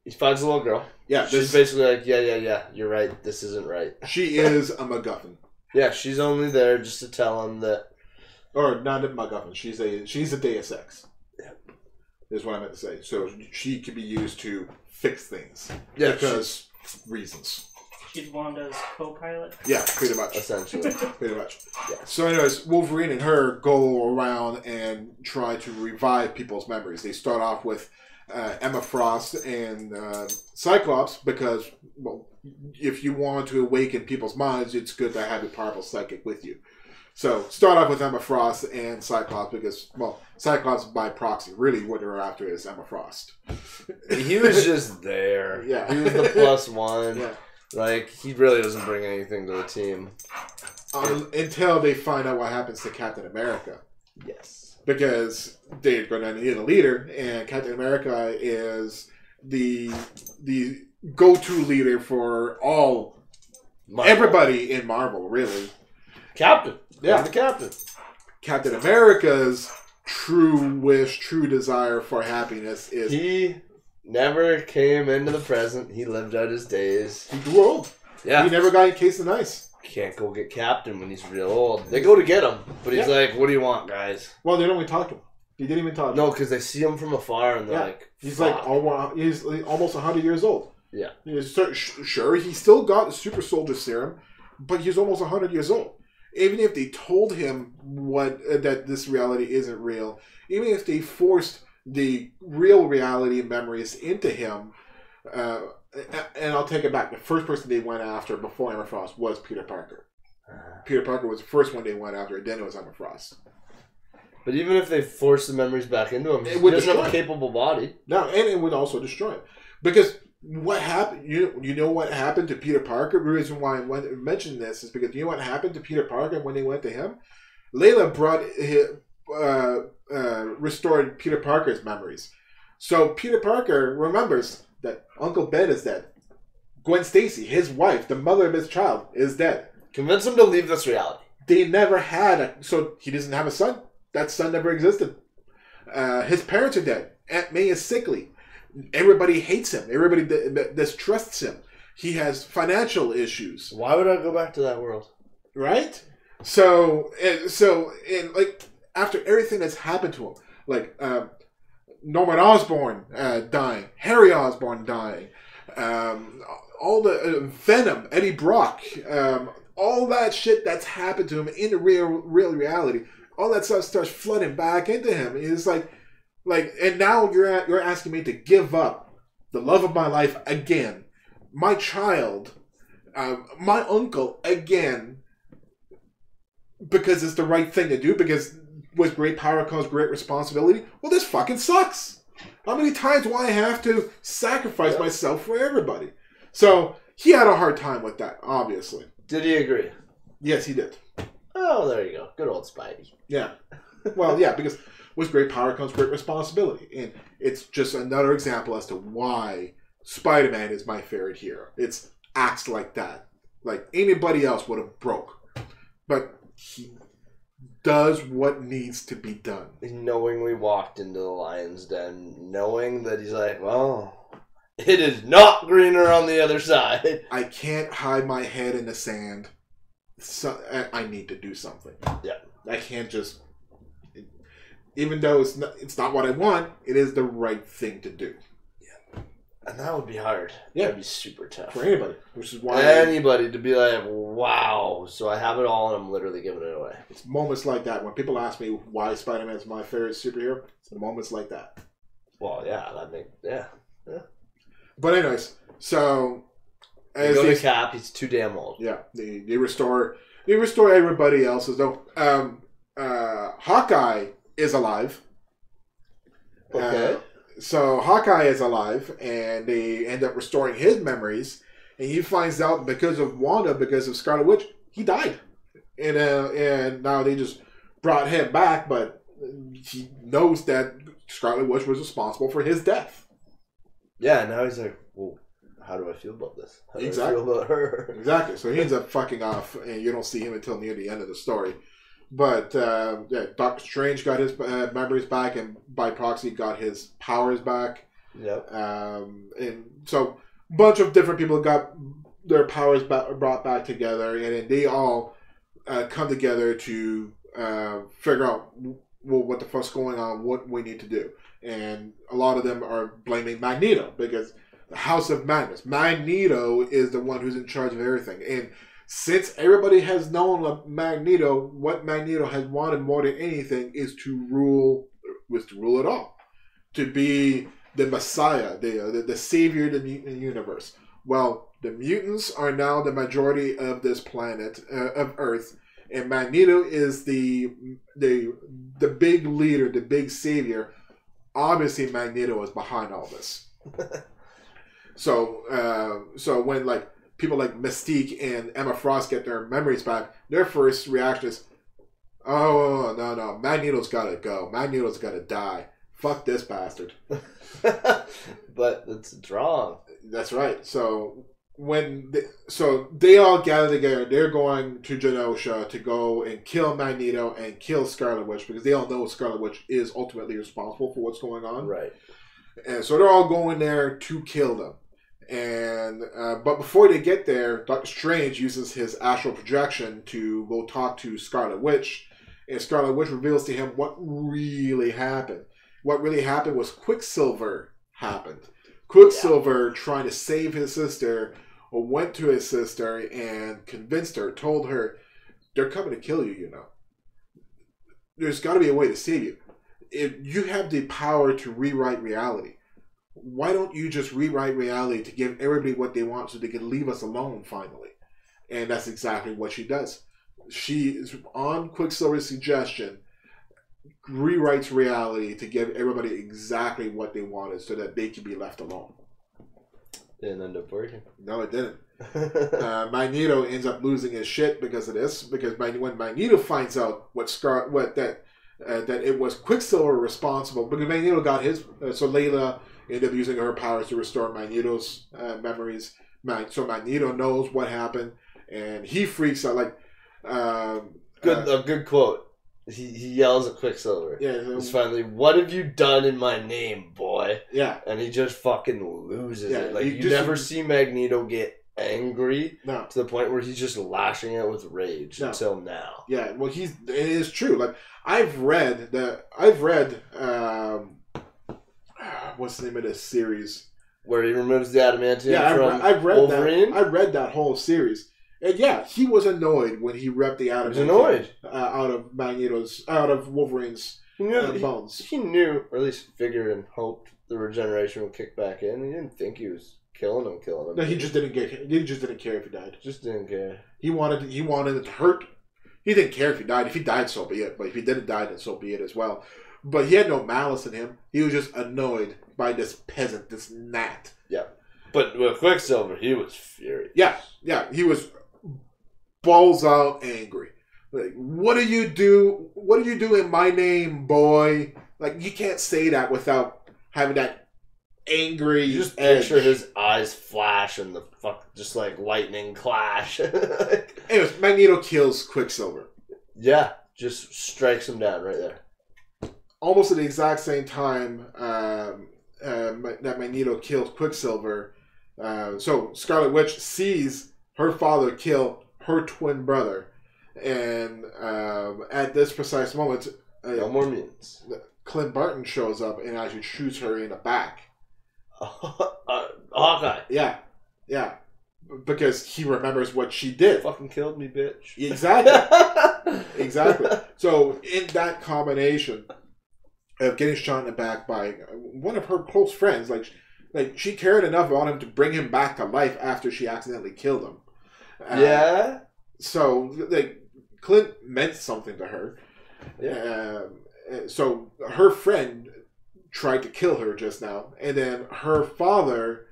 he finds a little girl. Yeah, she's basically like, yeah. You're right. This isn't right. She is a MacGuffin. Yeah, she's only there just to tell him that, or not a MacGuffin. She's a Deus Ex. Yeah, is what I meant to say. So she can be used to fix things. Yeah, because reasons. She's Wanda's co-pilot? Yeah, pretty much. Essentially. Pretty much. Yeah. So anyways, Wolverine and her go around and try to revive people's memories. They start off with Emma Frost and Cyclops because, well, if you want to awaken people's minds, it's good to have a powerful psychic with you. So start off with Emma Frost and Cyclops because, well, Cyclops by proxy. Really what they're after is Emma Frost. He was just there. Yeah. He was the plus one. Yeah. Like, he really doesn't bring anything to the team. Until they find out what happens to Captain America. Yes. Because they're going to need a leader, and Captain America is the go-to leader for everybody in Marvel, really. Captain. Yeah. The captain. Captain America's true wish, true desire for happiness is... He never came into the present. He lived out his days. He grew old. Yeah. He never got encased in ice. Can't go get Captain when he's real old. They go to get him, but he's like, what do you want, guys? Well, they don't even talk to him. He didn't even talk to him. No, because they see him from afar and they're like, he's like, he's almost 100 years old. Yeah. Sure, he still got the super soldier serum, but he's almost 100 years old. Even if they told him that this reality isn't real, even if they forced the real reality memories into him, and I'll take it back. The first person they went after before Emma Frost was Peter Parker. Peter Parker was the first one they went after, and then it was Emma Frost. But even if they force the memories back into him, he doesn't have a capable body. No, and it would also destroy him. Because what happened, you know what happened to Peter Parker? The reason why I mentioned this is because you know what happened to Peter Parker when they went to him? Layla restored Peter Parker's memories. So Peter Parker remembers that Uncle Ben is dead. Gwen Stacy, his wife, the mother of his child, is dead. Convince him to leave this reality. They never had so he doesn't have a son. That son never existed. His parents are dead. Aunt May is sickly. Everybody hates him. Everybody distrusts him. He has financial issues. Why would I go back to that world? Right? So like after everything that's happened to him, like Norman Osborn dying, Harry Osborn dying, all the Venom, Eddie Brock, all that shit that's happened to him in the real reality, all that stuff starts flooding back into him. It's like, and now you're asking me to give up the love of my life again, my child, my uncle again, because it's the right thing to do, because with great power comes great responsibility. Well, this fucking sucks. How many times do I have to sacrifice myself for everybody? So he had a hard time with that, obviously. Did he agree? Yes, he did. Oh, there you go. Good old Spidey. Yeah. Well, yeah, because with great power comes great responsibility. And it's just another example as to why Spider-Man is my favorite hero. It's acts like that. Like anybody else would have broke. But he does what needs to be done. He knowingly walked into the lion's den, knowing that he's like, well, it is not greener on the other side. I can't hide my head in the sand. So, I need to do something. Yeah. I can't just... Even though it's not what I want, it is the right thing to do. Yeah. And that would be hard. Yeah. That'd be super tough. For anybody. Which is why... Anybody to be like, wow, so I have it all and I'm literally giving it away. It's moments like that. When people ask me why Spider-Man is my favorite superhero, it's moments like that. Well, yeah, yeah. But anyways, so... As go to Cap, he's too damn old. Yeah. They restore everybody else as though... Hawkeye is alive. Okay. So Hawkeye is alive, and they end up restoring his memories, and he finds out because of Wanda, because of Scarlet Witch, he died. And now they just brought him back, but he knows that Scarlet Witch was responsible for his death. Yeah, now he's like, well, how do I feel about this? How do I feel about her? Exactly. So he ends up fucking off, and you don't see him until near the end of the story. But Doctor Strange got his memories back, and by proxy got his powers back. Yep. And so a bunch of different people got their powers brought back together, and then they all come together to figure out what the fuck's going on, what we need to do. And a lot of them are blaming Magneto, because the House of Madness. Magneto is the one who's in charge of everything. And since everybody has known Magneto, what Magneto has wanted more than anything is to rule it all. To be the Messiah, the savior of the mutant universe. Well, the mutants are now the majority of this planet, of Earth, and Magneto is the big leader, the big savior. Obviously, Magneto is behind all this. So when like people like Mystique and Emma Frost get their memories back, their first reaction is, oh, no, Magneto's got to go. Magneto's got to die. Fuck this bastard. But it's wrong. That's right. So they all gather together. They're going to Genosha to go and kill Magneto and kill Scarlet Witch, because they all know Scarlet Witch is ultimately responsible for what's going on. Right. And so they're all going there to kill them. And but before they get there, Doctor Strange uses his astral projection to go talk to Scarlet Witch, and Scarlet Witch reveals to him what really happened. What really happened was Quicksilver happened. Quicksilver, trying to save his sister, went to his sister and convinced her, told her, they're coming to kill you, you know. There's got to be a way to save you. If you have the power to rewrite reality, why don't you just rewrite reality to give everybody what they want so they can leave us alone finally? And that's exactly what she does. She is, on Quicksilver's suggestion, rewrites reality to give everybody exactly what they wanted so that they can be left alone. Didn't end up working. No, it didn't. Magneto ends up losing his shit because of this. Because when Magneto finds out that it was Quicksilver responsible, because Magneto got his, so Layla ended up using her powers to restore Magneto's memories. So Magneto knows what happened, and he freaks out. Like a good quote. He yells at Quicksilver. Yeah, it's finally, what have you done in my name, boy? Yeah, and he just fucking loses it. Like you never see Magneto get angry to the point where he's just lashing out with rage until now. Yeah, well, it is true. Like I've read what's the name of this series where he removes the adamantium from I've read Wolverine? I read that whole series. And yeah, he was annoyed when he ripped the adamantium out of Wolverine's bones. He knew, or at least figured and hoped the regeneration would kick back in. He didn't think he was killing him. No, he just didn't care. He just didn't care if he died. Just didn't care. He wanted it to hurt. He didn't care if he died. If he died, so be it. But if he didn't die, then so be it as well. But he had no malice in him. He was just annoyed by this peasant, this gnat. Yeah. But with Quicksilver, he was furious. Yeah. He was balls out angry. Like, what do you do? What do you do in my name, boy? Like, you can't say that without having that angry. You just picture his eyes flash and the just like lightning clash. Anyways, Magneto kills Quicksilver. Yeah, just strikes him down right there. Almost at the exact same time that Magneto kills Quicksilver. So Scarlet Witch sees her father kill her twin brother. And at this precise moment, no more mutants. Clint Barton shows up and actually shoots her in the back. Hawkeye. Yeah. Because he remembers what she did. Fucking killed me, bitch. Exactly. Exactly. So in that combination of getting shot in the back by one of her close friends, like she cared enough about him to bring him back to life after she accidentally killed him. Yeah. So Clint meant something to her. Yeah. So her friend tried to kill her just now, and then her father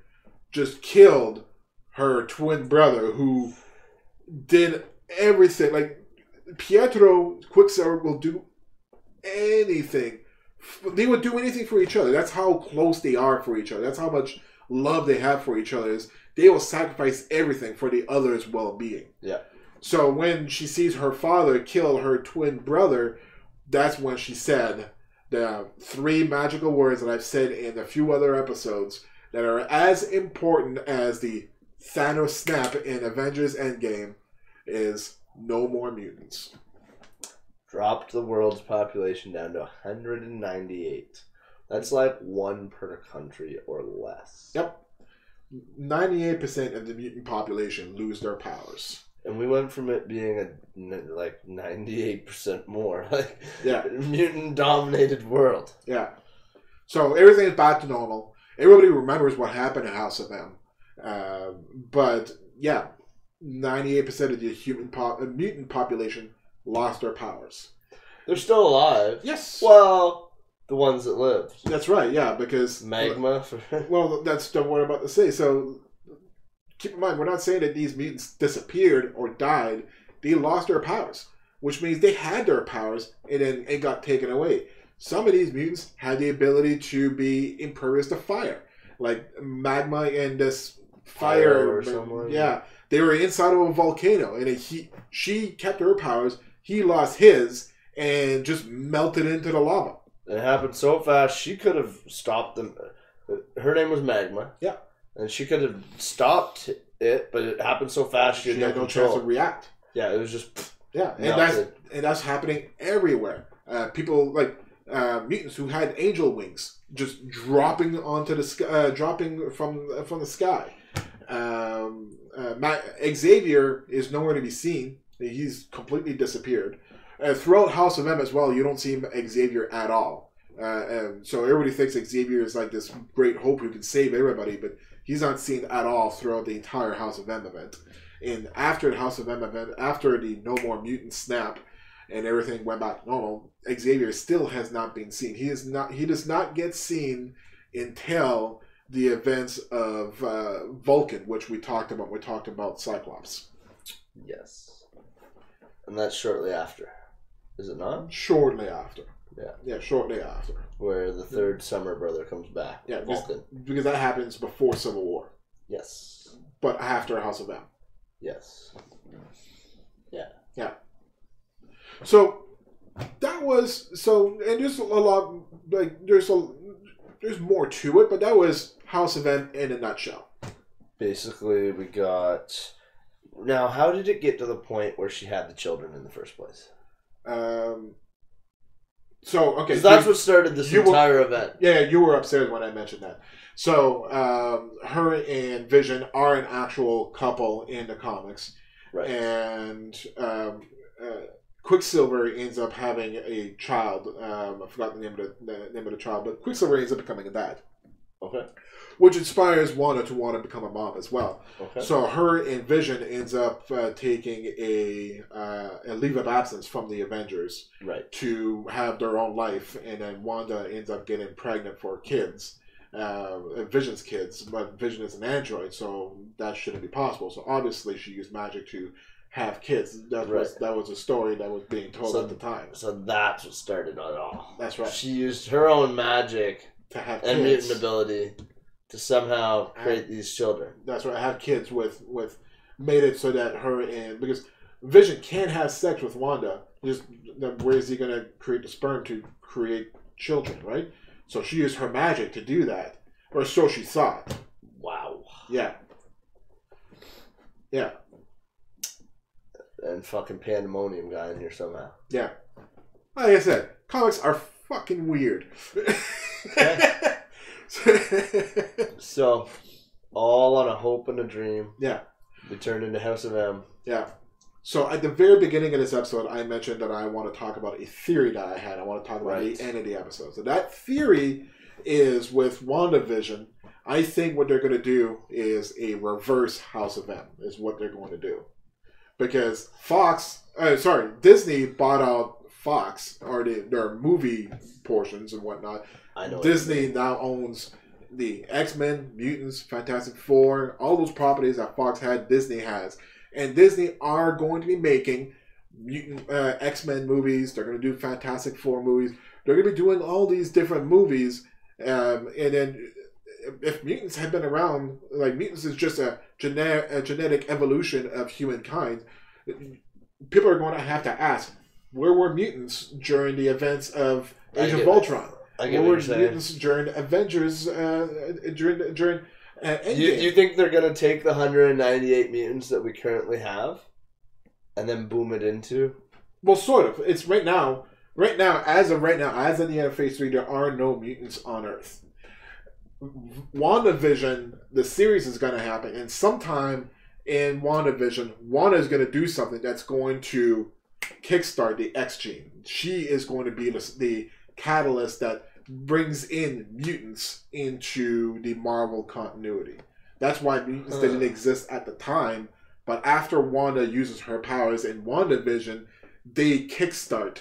just killed her twin brother, who did everything. Like, Pietro, Quicksilver will do anything. They would do anything for each other. That's how close they are for each other. That's how much love they have for each other. Is they will sacrifice everything for the other's well-being. Yeah. So when she sees her father kill her twin brother, that's when she said the 3 magical words that I've said in a few other episodes that are as important as the Thanos snap in Avengers Endgame is no more mutants. Dropped the world's population down to 198. That's like 1 per country or less. Yep. 98% of the mutant population lose their powers. And we went from it being like 98% more. Like, mutant-dominated world. Yeah. So everything is back to normal. Everybody remembers what happened in House of M. But, yeah, 98% of the mutant population lost their powers. They're still alive. Yes. Well, the ones that lived. That's right, yeah, because... Magma. Well, that's what I'm about to say. So, keep in mind, we're not saying that these mutants disappeared or died. They lost their powers, which means they had their powers and then it got taken away. Some of these mutants had the ability to be impervious to fire, like Magma and this fire or something. Yeah, they were inside of a volcano, and she kept her powers. He lost his and just melted into the lava. It happened so fast. She could have stopped them. Her name was Magma. Yeah. And she could have stopped it, but it happened so fast she had no chance to react. Yeah, it was just and that's happening everywhere. People like mutants who had angel wings just dropping onto the sky, dropping from the sky. Xavier is nowhere to be seen. He's completely disappeared. Throughout House of M as well, you don't see Xavier at all. So everybody thinks Xavier is like this great hope who can save everybody, but he's not seen at all throughout the entire House of M event. And after the House of M event, after the No More Mutant snap and everything went back to normal, Xavier still has not been seen. He does not get seen until the events of Vulcan, which we talked about. We talked about Cyclops. Yes. And that's shortly after. Is it not? Shortly after. Yeah. Yeah, shortly after. Where the third Summer brother comes back. Yeah, because that happens before Civil War. Yes. But after House of M. Yes. Yeah. Yeah. So that was and there's a lot there's more to it, but that was House of M in a nutshell. basically we got... Now, how did it get to the point where she had the children in the first place? So, okay. That's what started this entire event. Yeah, you were upstairs when I mentioned that. So, her and Vision are an actual couple in the comics. Right. And Quicksilver ends up having a child. I forgot the name of the child, but Quicksilver ends up becoming a dad. Okay. Which inspires Wanda to want to become a mom as well. Okay. So her and Vision ends up taking a leave of absence from the Avengers, right, to have their own life, and then Wanda ends up getting pregnant for kids, Vision's kids, but Vision is an android, so that shouldn't be possible. So obviously she used magic to have kids. That was a story that was being told at the time. So that's what started it all. That's right. She used her own magic to have and kids. mutant ability to somehow create these children. That's right. Have kids with made it so that her and, because Vision can have sex with Wanda, just where is he going to create the sperm to create children, right? So she used her magic to do that, or so she thought. Wow. Yeah. Yeah. And fucking Pandemonium got in here somehow. Yeah. Like I said, comics are fucking weird. So, all on a hope and a dream. Yeah. We turned into House of M. Yeah. So at the very beginning of this episode, I mentioned that I want to talk about a theory that I had. I want to talk about the end of the episode. So that theory is with WandaVision. I think what they're going to do is a reverse House of M is what they're going to do. Because Disney bought out Fox, or their movie portions and whatnot. I know. Disney now owns the X-Men, Mutants, Fantastic Four, all those properties that Fox had, Disney has. And Disney are going to be making mutant X-Men movies. They're going to do Fantastic Four movies. They're going to be doing all these different movies. And then if mutants had been around, like mutants is just a genetic evolution of humankind, people are going to have to ask, where were mutants during the events of Age of Ultron? Where were mutants during Avengers, during Endgame? You think they're going to take the 198 mutants that we currently have and then boom it into? Well, sort of. It's right now, as of the end of Phase 3, there are no mutants on Earth. WandaVision, the series is going to happen, and sometime in WandaVision, Wanda is going to do something that's going to kickstart the X gene. She is going to be the catalyst that brings in mutants into the Marvel continuity. That's why mutants didn't exist at the time, but after Wanda uses her powers in WandaVision, they kickstart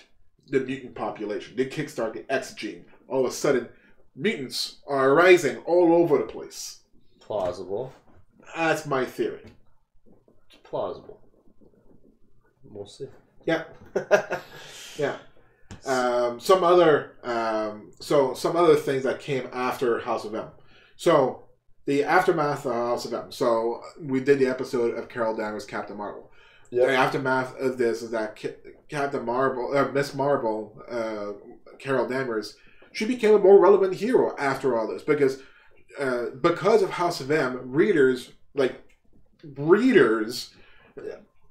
the mutant population. They kickstart the X gene. All of a sudden, mutants are arising all over the place. Plausible. That's my theory. It's plausible. We'll see. Yeah. Yeah. Some other things that came after House of M. So the aftermath of House of M. So we did the episode of Carol Danvers, Captain Marvel. Yep. The aftermath of this is that Miss Marvel, Carol Danvers, she became a more relevant hero after all this because of House of M, readers.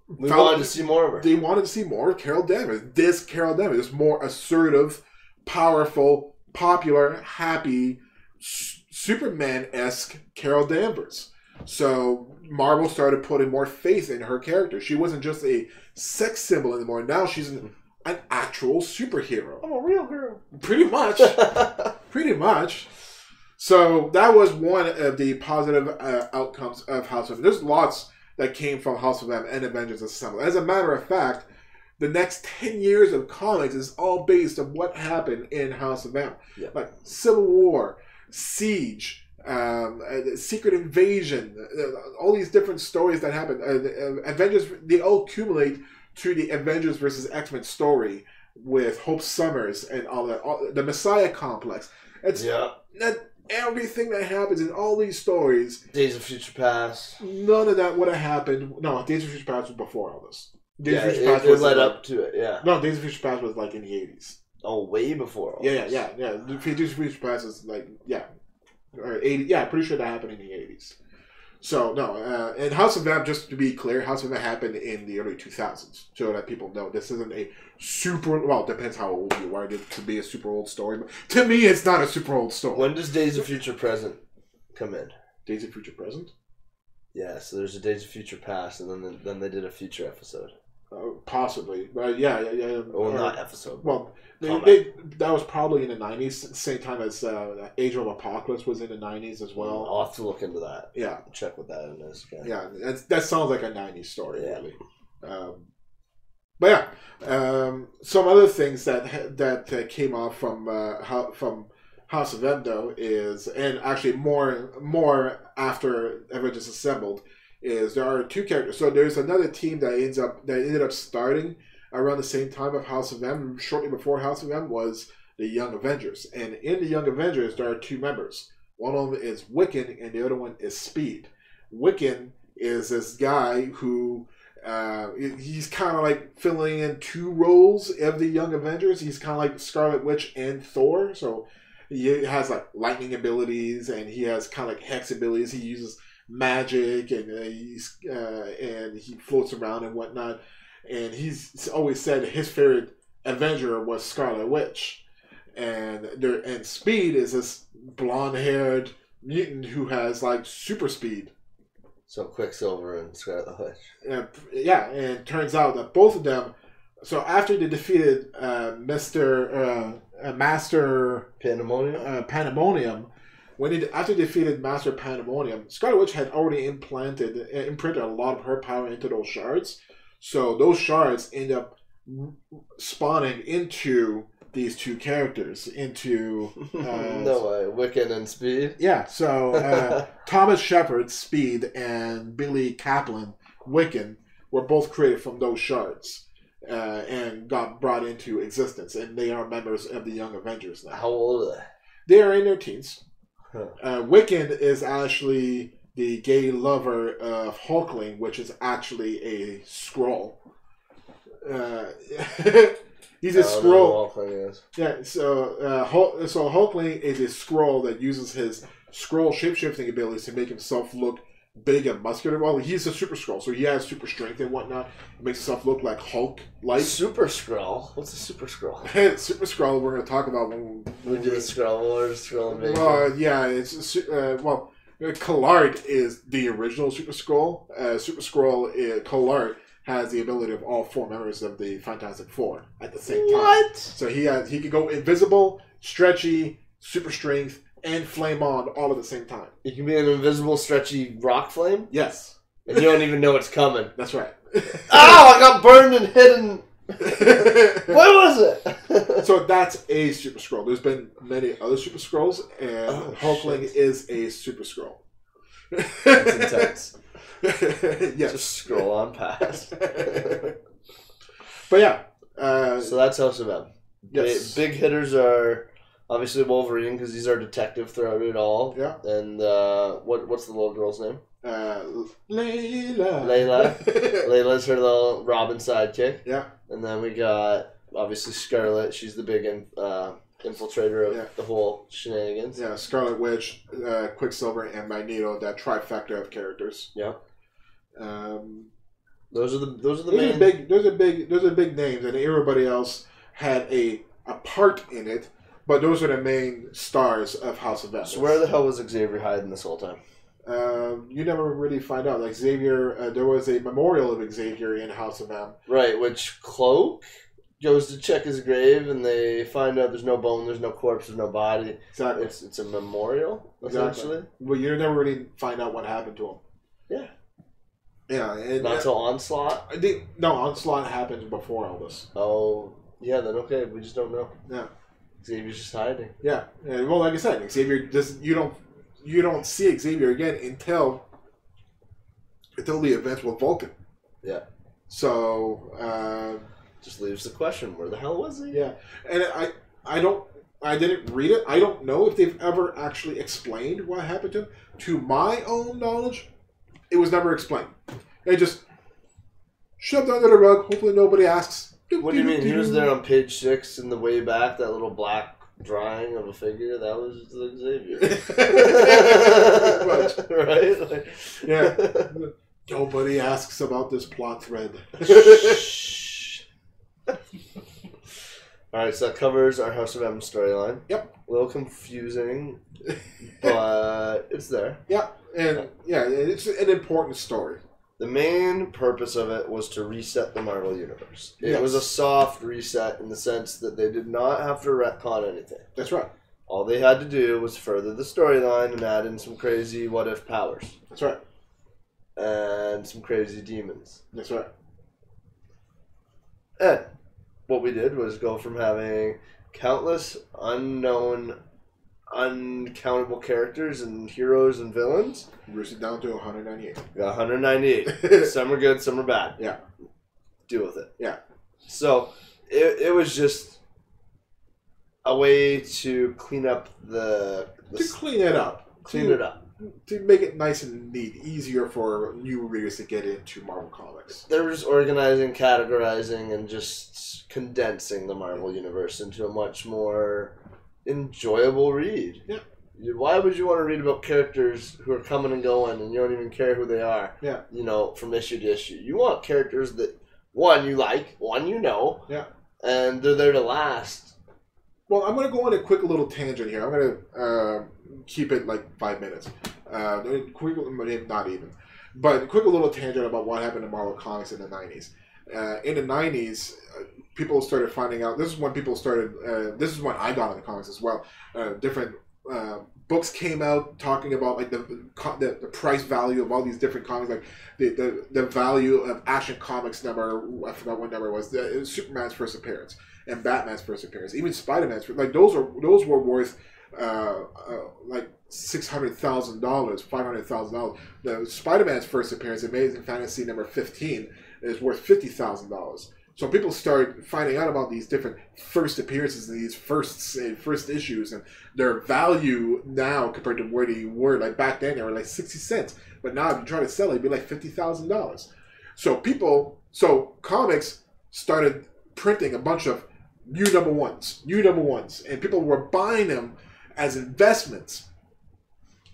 We wanted to see more of her. They wanted to see more of Carol Danvers. This Carol Danvers, this more assertive, powerful, popular, happy, Superman-esque Carol Danvers. So Marvel started putting more faith in her character. She wasn't just a sex symbol anymore. Now she's an actual superhero. I'm a real girl. Pretty much. Pretty much. So that was one of the positive outcomes of House of M. There's lots that came from House of M and Avengers Disassembled. As a matter of fact, the next 10 years of comics is all based on what happened in House of M. Yeah. Like Civil War, Siege, Secret Invasion, all these different stories that happened. Avengers, they all accumulate to the Avengers versus X-Men story with Hope Summers and all that. The Messiah Complex. Everything that happens in all these stories. Days of Future Past. None of that would have happened. No, Days of Future Past was before all this. It led up to it, yeah. No, Days of Future Past was like in the 80s. Oh, way before all this. Yeah. Days of Future Past is like, or 80. Yeah, pretty sure that happened in the 80s. So, no, and House of M, just to be clear, House of M happened in the early 2000s, so that people know this isn't a super, well, it depends how old you are to be a super old story, but to me, it's not a super old story. When does Days of Future Present come in? Days of Future Present? Yeah, so there's a Days of Future Past, and then they did a future episode. Possibly, but yeah. Well, not episode. Well, that was probably in the 90s, same time as Age of Apocalypse was in the 90s as well. I'll have to look into that. Yeah, check what that is. Okay. Yeah, that sounds like a 90s story, really. But yeah, some other things that came off from House of M though is, and actually more after Avengers Disassembled, is there are two characters. So there's another team that ended up starting around the same time of House of M. Shortly before House of M was the Young Avengers, and in the Young Avengers there are two members. One of them is Wiccan, and the other one is Speed. Wiccan is this guy who he's kind of like filling in two roles of the Young Avengers. He's kind of like Scarlet Witch and Thor. So he has like lightning abilities, and he has kind of like hex abilities. He uses magic, and he floats around and whatnot. And he's always said his favorite Avenger was Scarlet Witch, and Speed is this blonde-haired mutant who has like super speed. So Quicksilver and Scarlet Witch. Yeah, and it turns out that both of them. So after they defeated Master Pandemonium. After they defeated Master Pandemonium, Scarlet Witch had already imprinted a lot of her power into those shards. So those shards end up spawning into these two characters, into... no way, Wiccan and Speed? Yeah, so Thomas Shepard, Speed, and Billy Kaplan, Wiccan, were both created from those shards and got brought into existence. And they are members of the Young Avengers now. How old are they? They are in their teens. Wiccan is actually the gay lover of Hulkling, which is actually a Skrull. He's a Skrull. Yeah, so Hulkling is a Skrull that uses his Skrull shapeshifting abilities to make himself look big and muscular. Well, he's a Super Skrull, so he has super strength and whatnot. It makes himself look like Hulk-like. Super Skrull? What's a Super Skrull? Super Skrull we're going to talk about when we do the Skrull Wars, Skrull Invasion. Well, yeah, it's Collard is the original Super Skrull. Super Skrull Collard has the ability of all four members of the Fantastic Four at the same time. What? So he could go invisible, stretchy, super strength, and flame on all at the same time. You can be an invisible, stretchy rock flame? Yes. And you don't even know it's coming. That's right. Ow! I got burned and hidden. What was it? So that's a Super Skrull. There's been many other Super Skrulls, and Hulkling is a Super Skrull. That's intense. Yes. Just scroll on past. But yeah. So that's House of M. Yes. Big hitters are obviously Wolverine, because he's our detective throughout it all. Yeah. And what's the little girl's name? Layla. Layla's her little Robin sidekick. Yeah. And then we got obviously Scarlet. She's the big infiltrator of the whole shenanigans. Yeah, Scarlet Witch, Quicksilver, and Magneto. That trifecta of characters. Yeah. Those are the main. Those are big names, and everybody else had a part in it. But those are the main stars of House of M. So where the hell was Xavier hiding this whole time? You never really find out. Like Xavier, there was a memorial of Xavier in House of M. Right, which Cloak goes to check his grave, and they find out there's no bone, there's no corpse, there's no body. Exactly. It's a memorial, essentially. Exactly. Well, you never really find out what happened to him. Yeah. Yeah. And, not till Onslaught? Onslaught happened before all this. Oh, yeah, then okay, we just don't know. Yeah. Xavier's just hiding. Yeah. And, well, like I said, Xavier you don't see Xavier again until the events with Vulcan. Yeah. So just leaves the question: where the hell was he? Yeah, and I didn't read it. I don't know if they've ever actually explained what happened to him. To my own knowledge, it was never explained. It just shoved under the rug. Hopefully, nobody asks. What do you mean? He was there on page 6 in the way back. That little black drawing of a figure, that was Xavier. Right? Like, yeah. Nobody asks about this plot thread. Alright, so that covers our House of M storyline. Yep. A little confusing, but it's there. Yeah, and it's an important story. The main purpose of it was to reset the Marvel Universe. It was a soft reset in the sense that they did not have to retcon anything. That's right. All they had to do was further the storyline and add in some crazy what-if powers. That's right. And some crazy demons. That's right. And what we did was go from having countless unknown, uncountable characters and heroes and villains. Reduce it down to 198. We got 198. Some are good, some are bad. Yeah. Deal with it. Yeah. So it was just a way to clean up clean it up. Clean it up. To make it nice and neat, easier for new readers to get into Marvel Comics. They were just organizing, categorizing, and just condensing the Marvel Universe into a much more enjoyable read. Yeah. Why would you want to read about characters who are coming and going and you don't even care who they are? Yeah. You know, from issue to issue. You want characters that, one, you like, one, you know. Yeah. And they're there to last. Well, I'm going to go on a quick little tangent here. I'm going to keep it like 5 minutes. Quick, not even. But a quick little tangent about what happened in Marvel Comics in the 90s. In the 90s, people started finding out. This is when people started. This is when I got into comics as well. Different books came out talking about like the price value of all these different comics, like the value of Action Comics number. I forgot what number it was. Superman's first appearance and Batman's first appearance, even Spider-Man's like those were worth like $600,000, $500,000. The Spider-Man's first appearance, Amazing Fantasy number 15, is worth $50,000. So people start finding out about these different first appearances and these first issues and their value now compared to where they were. Like back then, they were like 60 cents, but now if you try to sell it, it'd be like $50,000. So comics started printing a bunch of new number ones, and people were buying them as investments.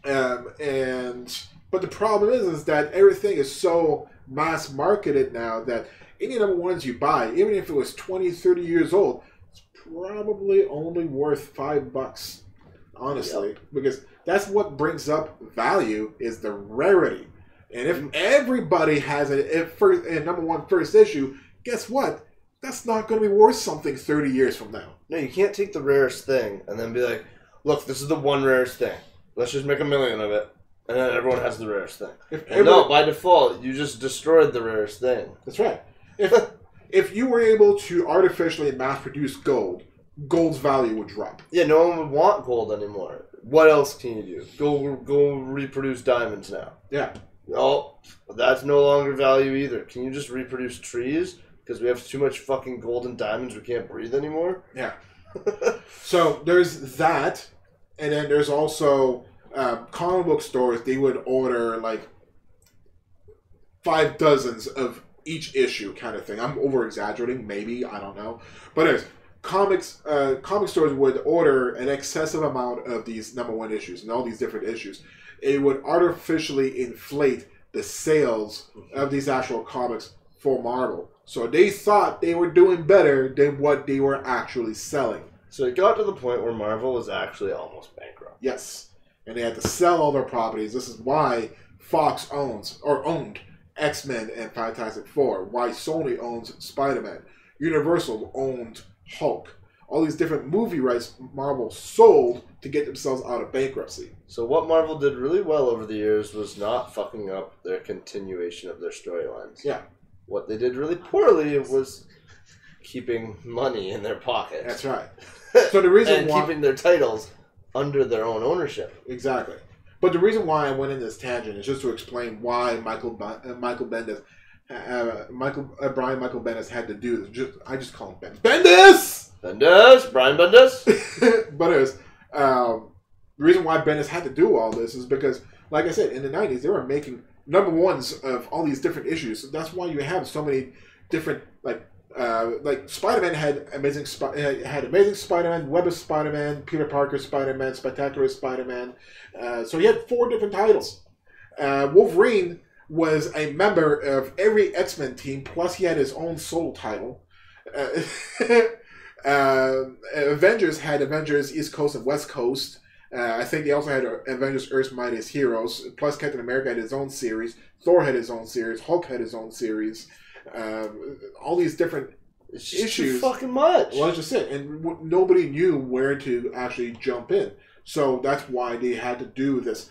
But the problem is that everything is so mass marketed now that any number ones you buy, even if it was 20, 30 years old, it's probably only worth $5, honestly. Yep. Because that's what brings up value is the rarity. And if everybody has a number one first issue, guess what? That's not going to be worth something 30 years from now. No, you can't take the rarest thing and then be like, look, this is the one rarest thing. Let's just make $1 million of it. And then everyone has the rarest thing. No, by default, you just destroyed the rarest thing. That's right. If you were able to artificially mass produce gold, gold's value would drop. Yeah, no one would want gold anymore. What else can you do? Go reproduce diamonds now. Yeah. Oh, that's no longer value either. Can you just reproduce trees? Because we have too much fucking gold and diamonds we can't breathe anymore? Yeah. So there's that. And then there's also comic book stores. They would order like 5 dozens of each issue kind of thing. I'm over-exaggerating, maybe. I don't know. But anyways, comic stores would order an excessive amount of these number one issues and all these different issues. It would artificially inflate the sales of these actual comics for Marvel. So they thought they were doing better than what they were actually selling. So it got to the point where Marvel was actually almost bankrupt. Yes. And they had to sell all their properties. This is why Fox owned X-Men and Fantastic Four. Why Sony owns Spider-Man. Universal owned Hulk. All these different movie rights Marvel sold to get themselves out of bankruptcy. So what Marvel did really well over the years was not fucking up their continuation of their storylines. Yeah. What they did really poorly was keeping money in their pockets. That's right. So the reason and keeping their titles under their own ownership. Exactly. But the reason why I went in this tangent is just to explain why Michael Bendis, Brian Michael Bendis had to do this. I just call him Bendis. Brian Bendis. But it was, the reason why Bendis had to do all this is because, like I said, in the 90s they were making number ones of all these different issues. So that's why you have so many different like like Spider-Man had Amazing Spider-Man, Web of Spider-Man, Peter Parker Spider-Man, Spectacular Spider-Man. So he had 4 different titles. Wolverine was a member of every X-Men team, plus he had his own solo title. Avengers had Avengers East Coast and West Coast. I think they also had Avengers Earth's Mightiest Heroes, plus Captain America had his own series, Thor had his own series, Hulk had his own series. All these different issues. Too fucking much. Well, that's just it. And nobody knew where to actually jump in. So that's why they had to do this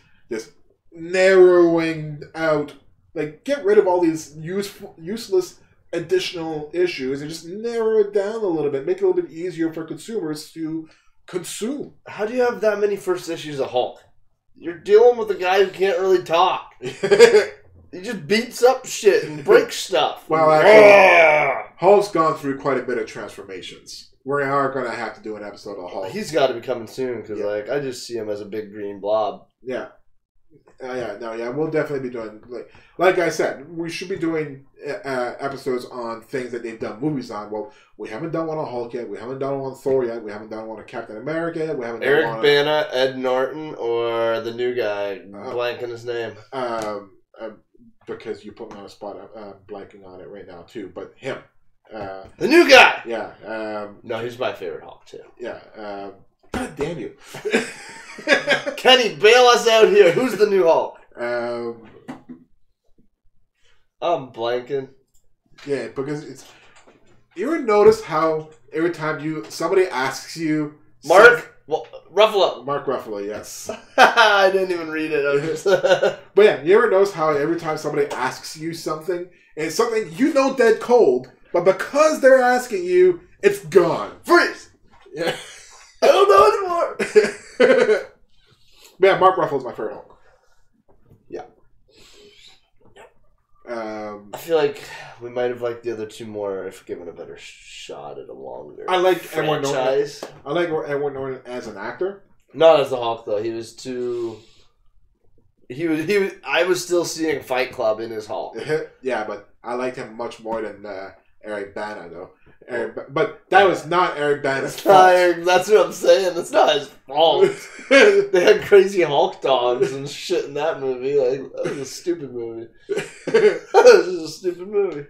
narrowing out, like, get rid of all these useless additional issues and just narrow it down a little bit, make it a little bit easier for consumers to consume. How do you have that many first issues of Hulk? You're dealing with a guy who can't really talk. He just beats up shit and breaks stuff. Well, actually, Hulk's gone through quite a bit of transformations. We are going to have to do an episode of Hulk. He's got to be coming soon because, like, I just see him as a big green blob. Yeah. We'll definitely be doing, like I said, we should be doing episodes on things that they've done movies on. Well, we haven't done one on Hulk yet. We haven't done one on Thor yet. We haven't done one on Captain America yet. We haven't done Eric one on Bana, Ed Norton, or the new guy, blanking his name. Because you put me on a spot, blanking on it right now too. But him, the new guy. Yeah. No, he's my favorite Hulk too. Yeah. God damn you, Kenny, bail us out here. Who's the new Hulk? I'm blanking. Yeah, because it's. You ever notice how every time somebody asks you Mark Ruffalo. Mark Ruffalo, yes. I didn't even read it. I was just But yeah, you ever notice how every time somebody asks you something, and it's something you know dead cold, but because they're asking you, it's gone. Freeze! Yeah. I don't know anymore. But yeah, Mark Ruffalo's my favorite Hulk. Yeah. I feel like we might have liked the other two more if given a better shot at a longer I like franchise. I like Edward Norton as an actor. Not as the Hulk though. He was too. He was. I was still seeing Fight Club in his Hulk. Yeah, but I liked him much more than Eric Bana though. But that was not Eric Bana's fault. That's what I'm saying. That's not his fault. They had crazy Hulk dogs and shit in that movie. Like, that was a stupid movie. That was just a stupid movie.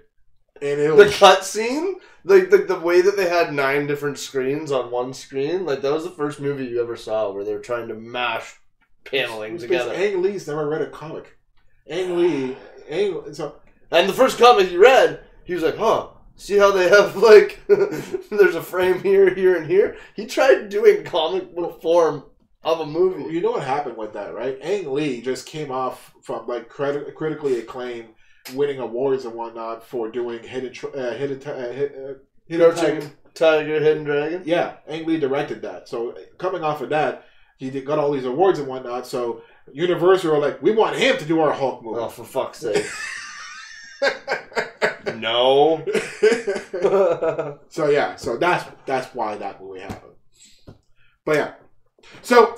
And it was... The cutscene, like the way that they had 9 different screens on one screen, like that was the first movie you ever saw where they were trying to mash paneling together. Ang Lee's never read a comic. And the first comic he read, he was like, huh. See how they have, like, there's a frame here, here, and here? He tried doing comic book form of a movie. You know what happened with that, right? Ang Lee just came off from, like, critically acclaimed, winning awards and whatnot for doing Hidden Tiger, Hidden Dragon? Yeah, Ang Lee directed that. So, coming off of that, he got all these awards and whatnot, so Universal were like, we want him to do our Hulk movie. Oh, for fuck's sake. No. So that's why that movie happened. But yeah. So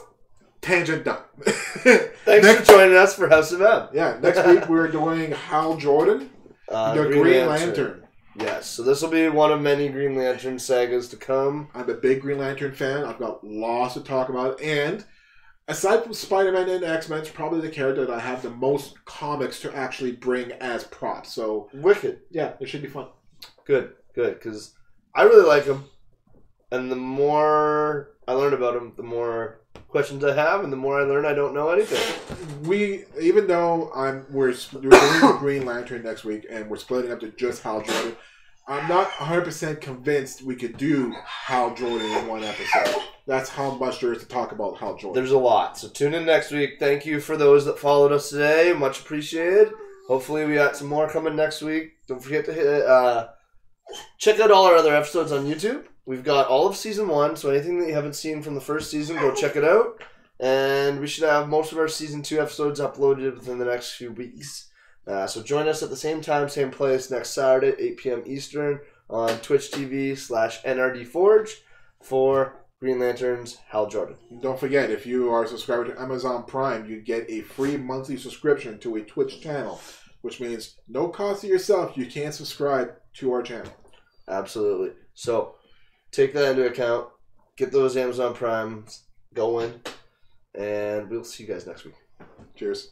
tangent done. Thanks for joining us for House of M. Yeah, next week we're doing Hal Jordan, the Green Lantern. Yes, so this will be one of many Green Lantern sagas to come. I'm a big Green Lantern fan. I've got lots to talk about, and aside from Spider-Man and X-Men, it's probably the character that I have the most comics to actually bring as props. So wicked. Yeah, it should be fun. Good, because I really like him. And the more I learn about him, the more questions I have, and the more I learn I don't know anything. Even though we're doing the Green Lantern next week, and we're splitting up to just Hal Jordan, I'm not 100% convinced we could do Hal Jordan in one episode. That's how much there is to talk about Hal Jordan. There's a lot. So tune in next week. Thank you for those that followed us today. Much appreciated. Hopefully we got some more coming next week. Don't forget to check out all our other episodes on YouTube. We've got all of Season 1, so anything that you haven't seen from the first season, go check it out. And we should have most of our Season 2 episodes uploaded within the next few weeks. So join us at the same time, same place, next Saturday, 8 p.m. Eastern, on Twitch TV/NRDForge for Green Lantern's Hal Jordan. Don't forget, if you are a subscriber to Amazon Prime, you get a free monthly subscription to a Twitch channel, which means no cost to yourself. You can subscribe to our channel. Absolutely. So take that into account. Get those Amazon Primes going. And we'll see you guys next week. Cheers.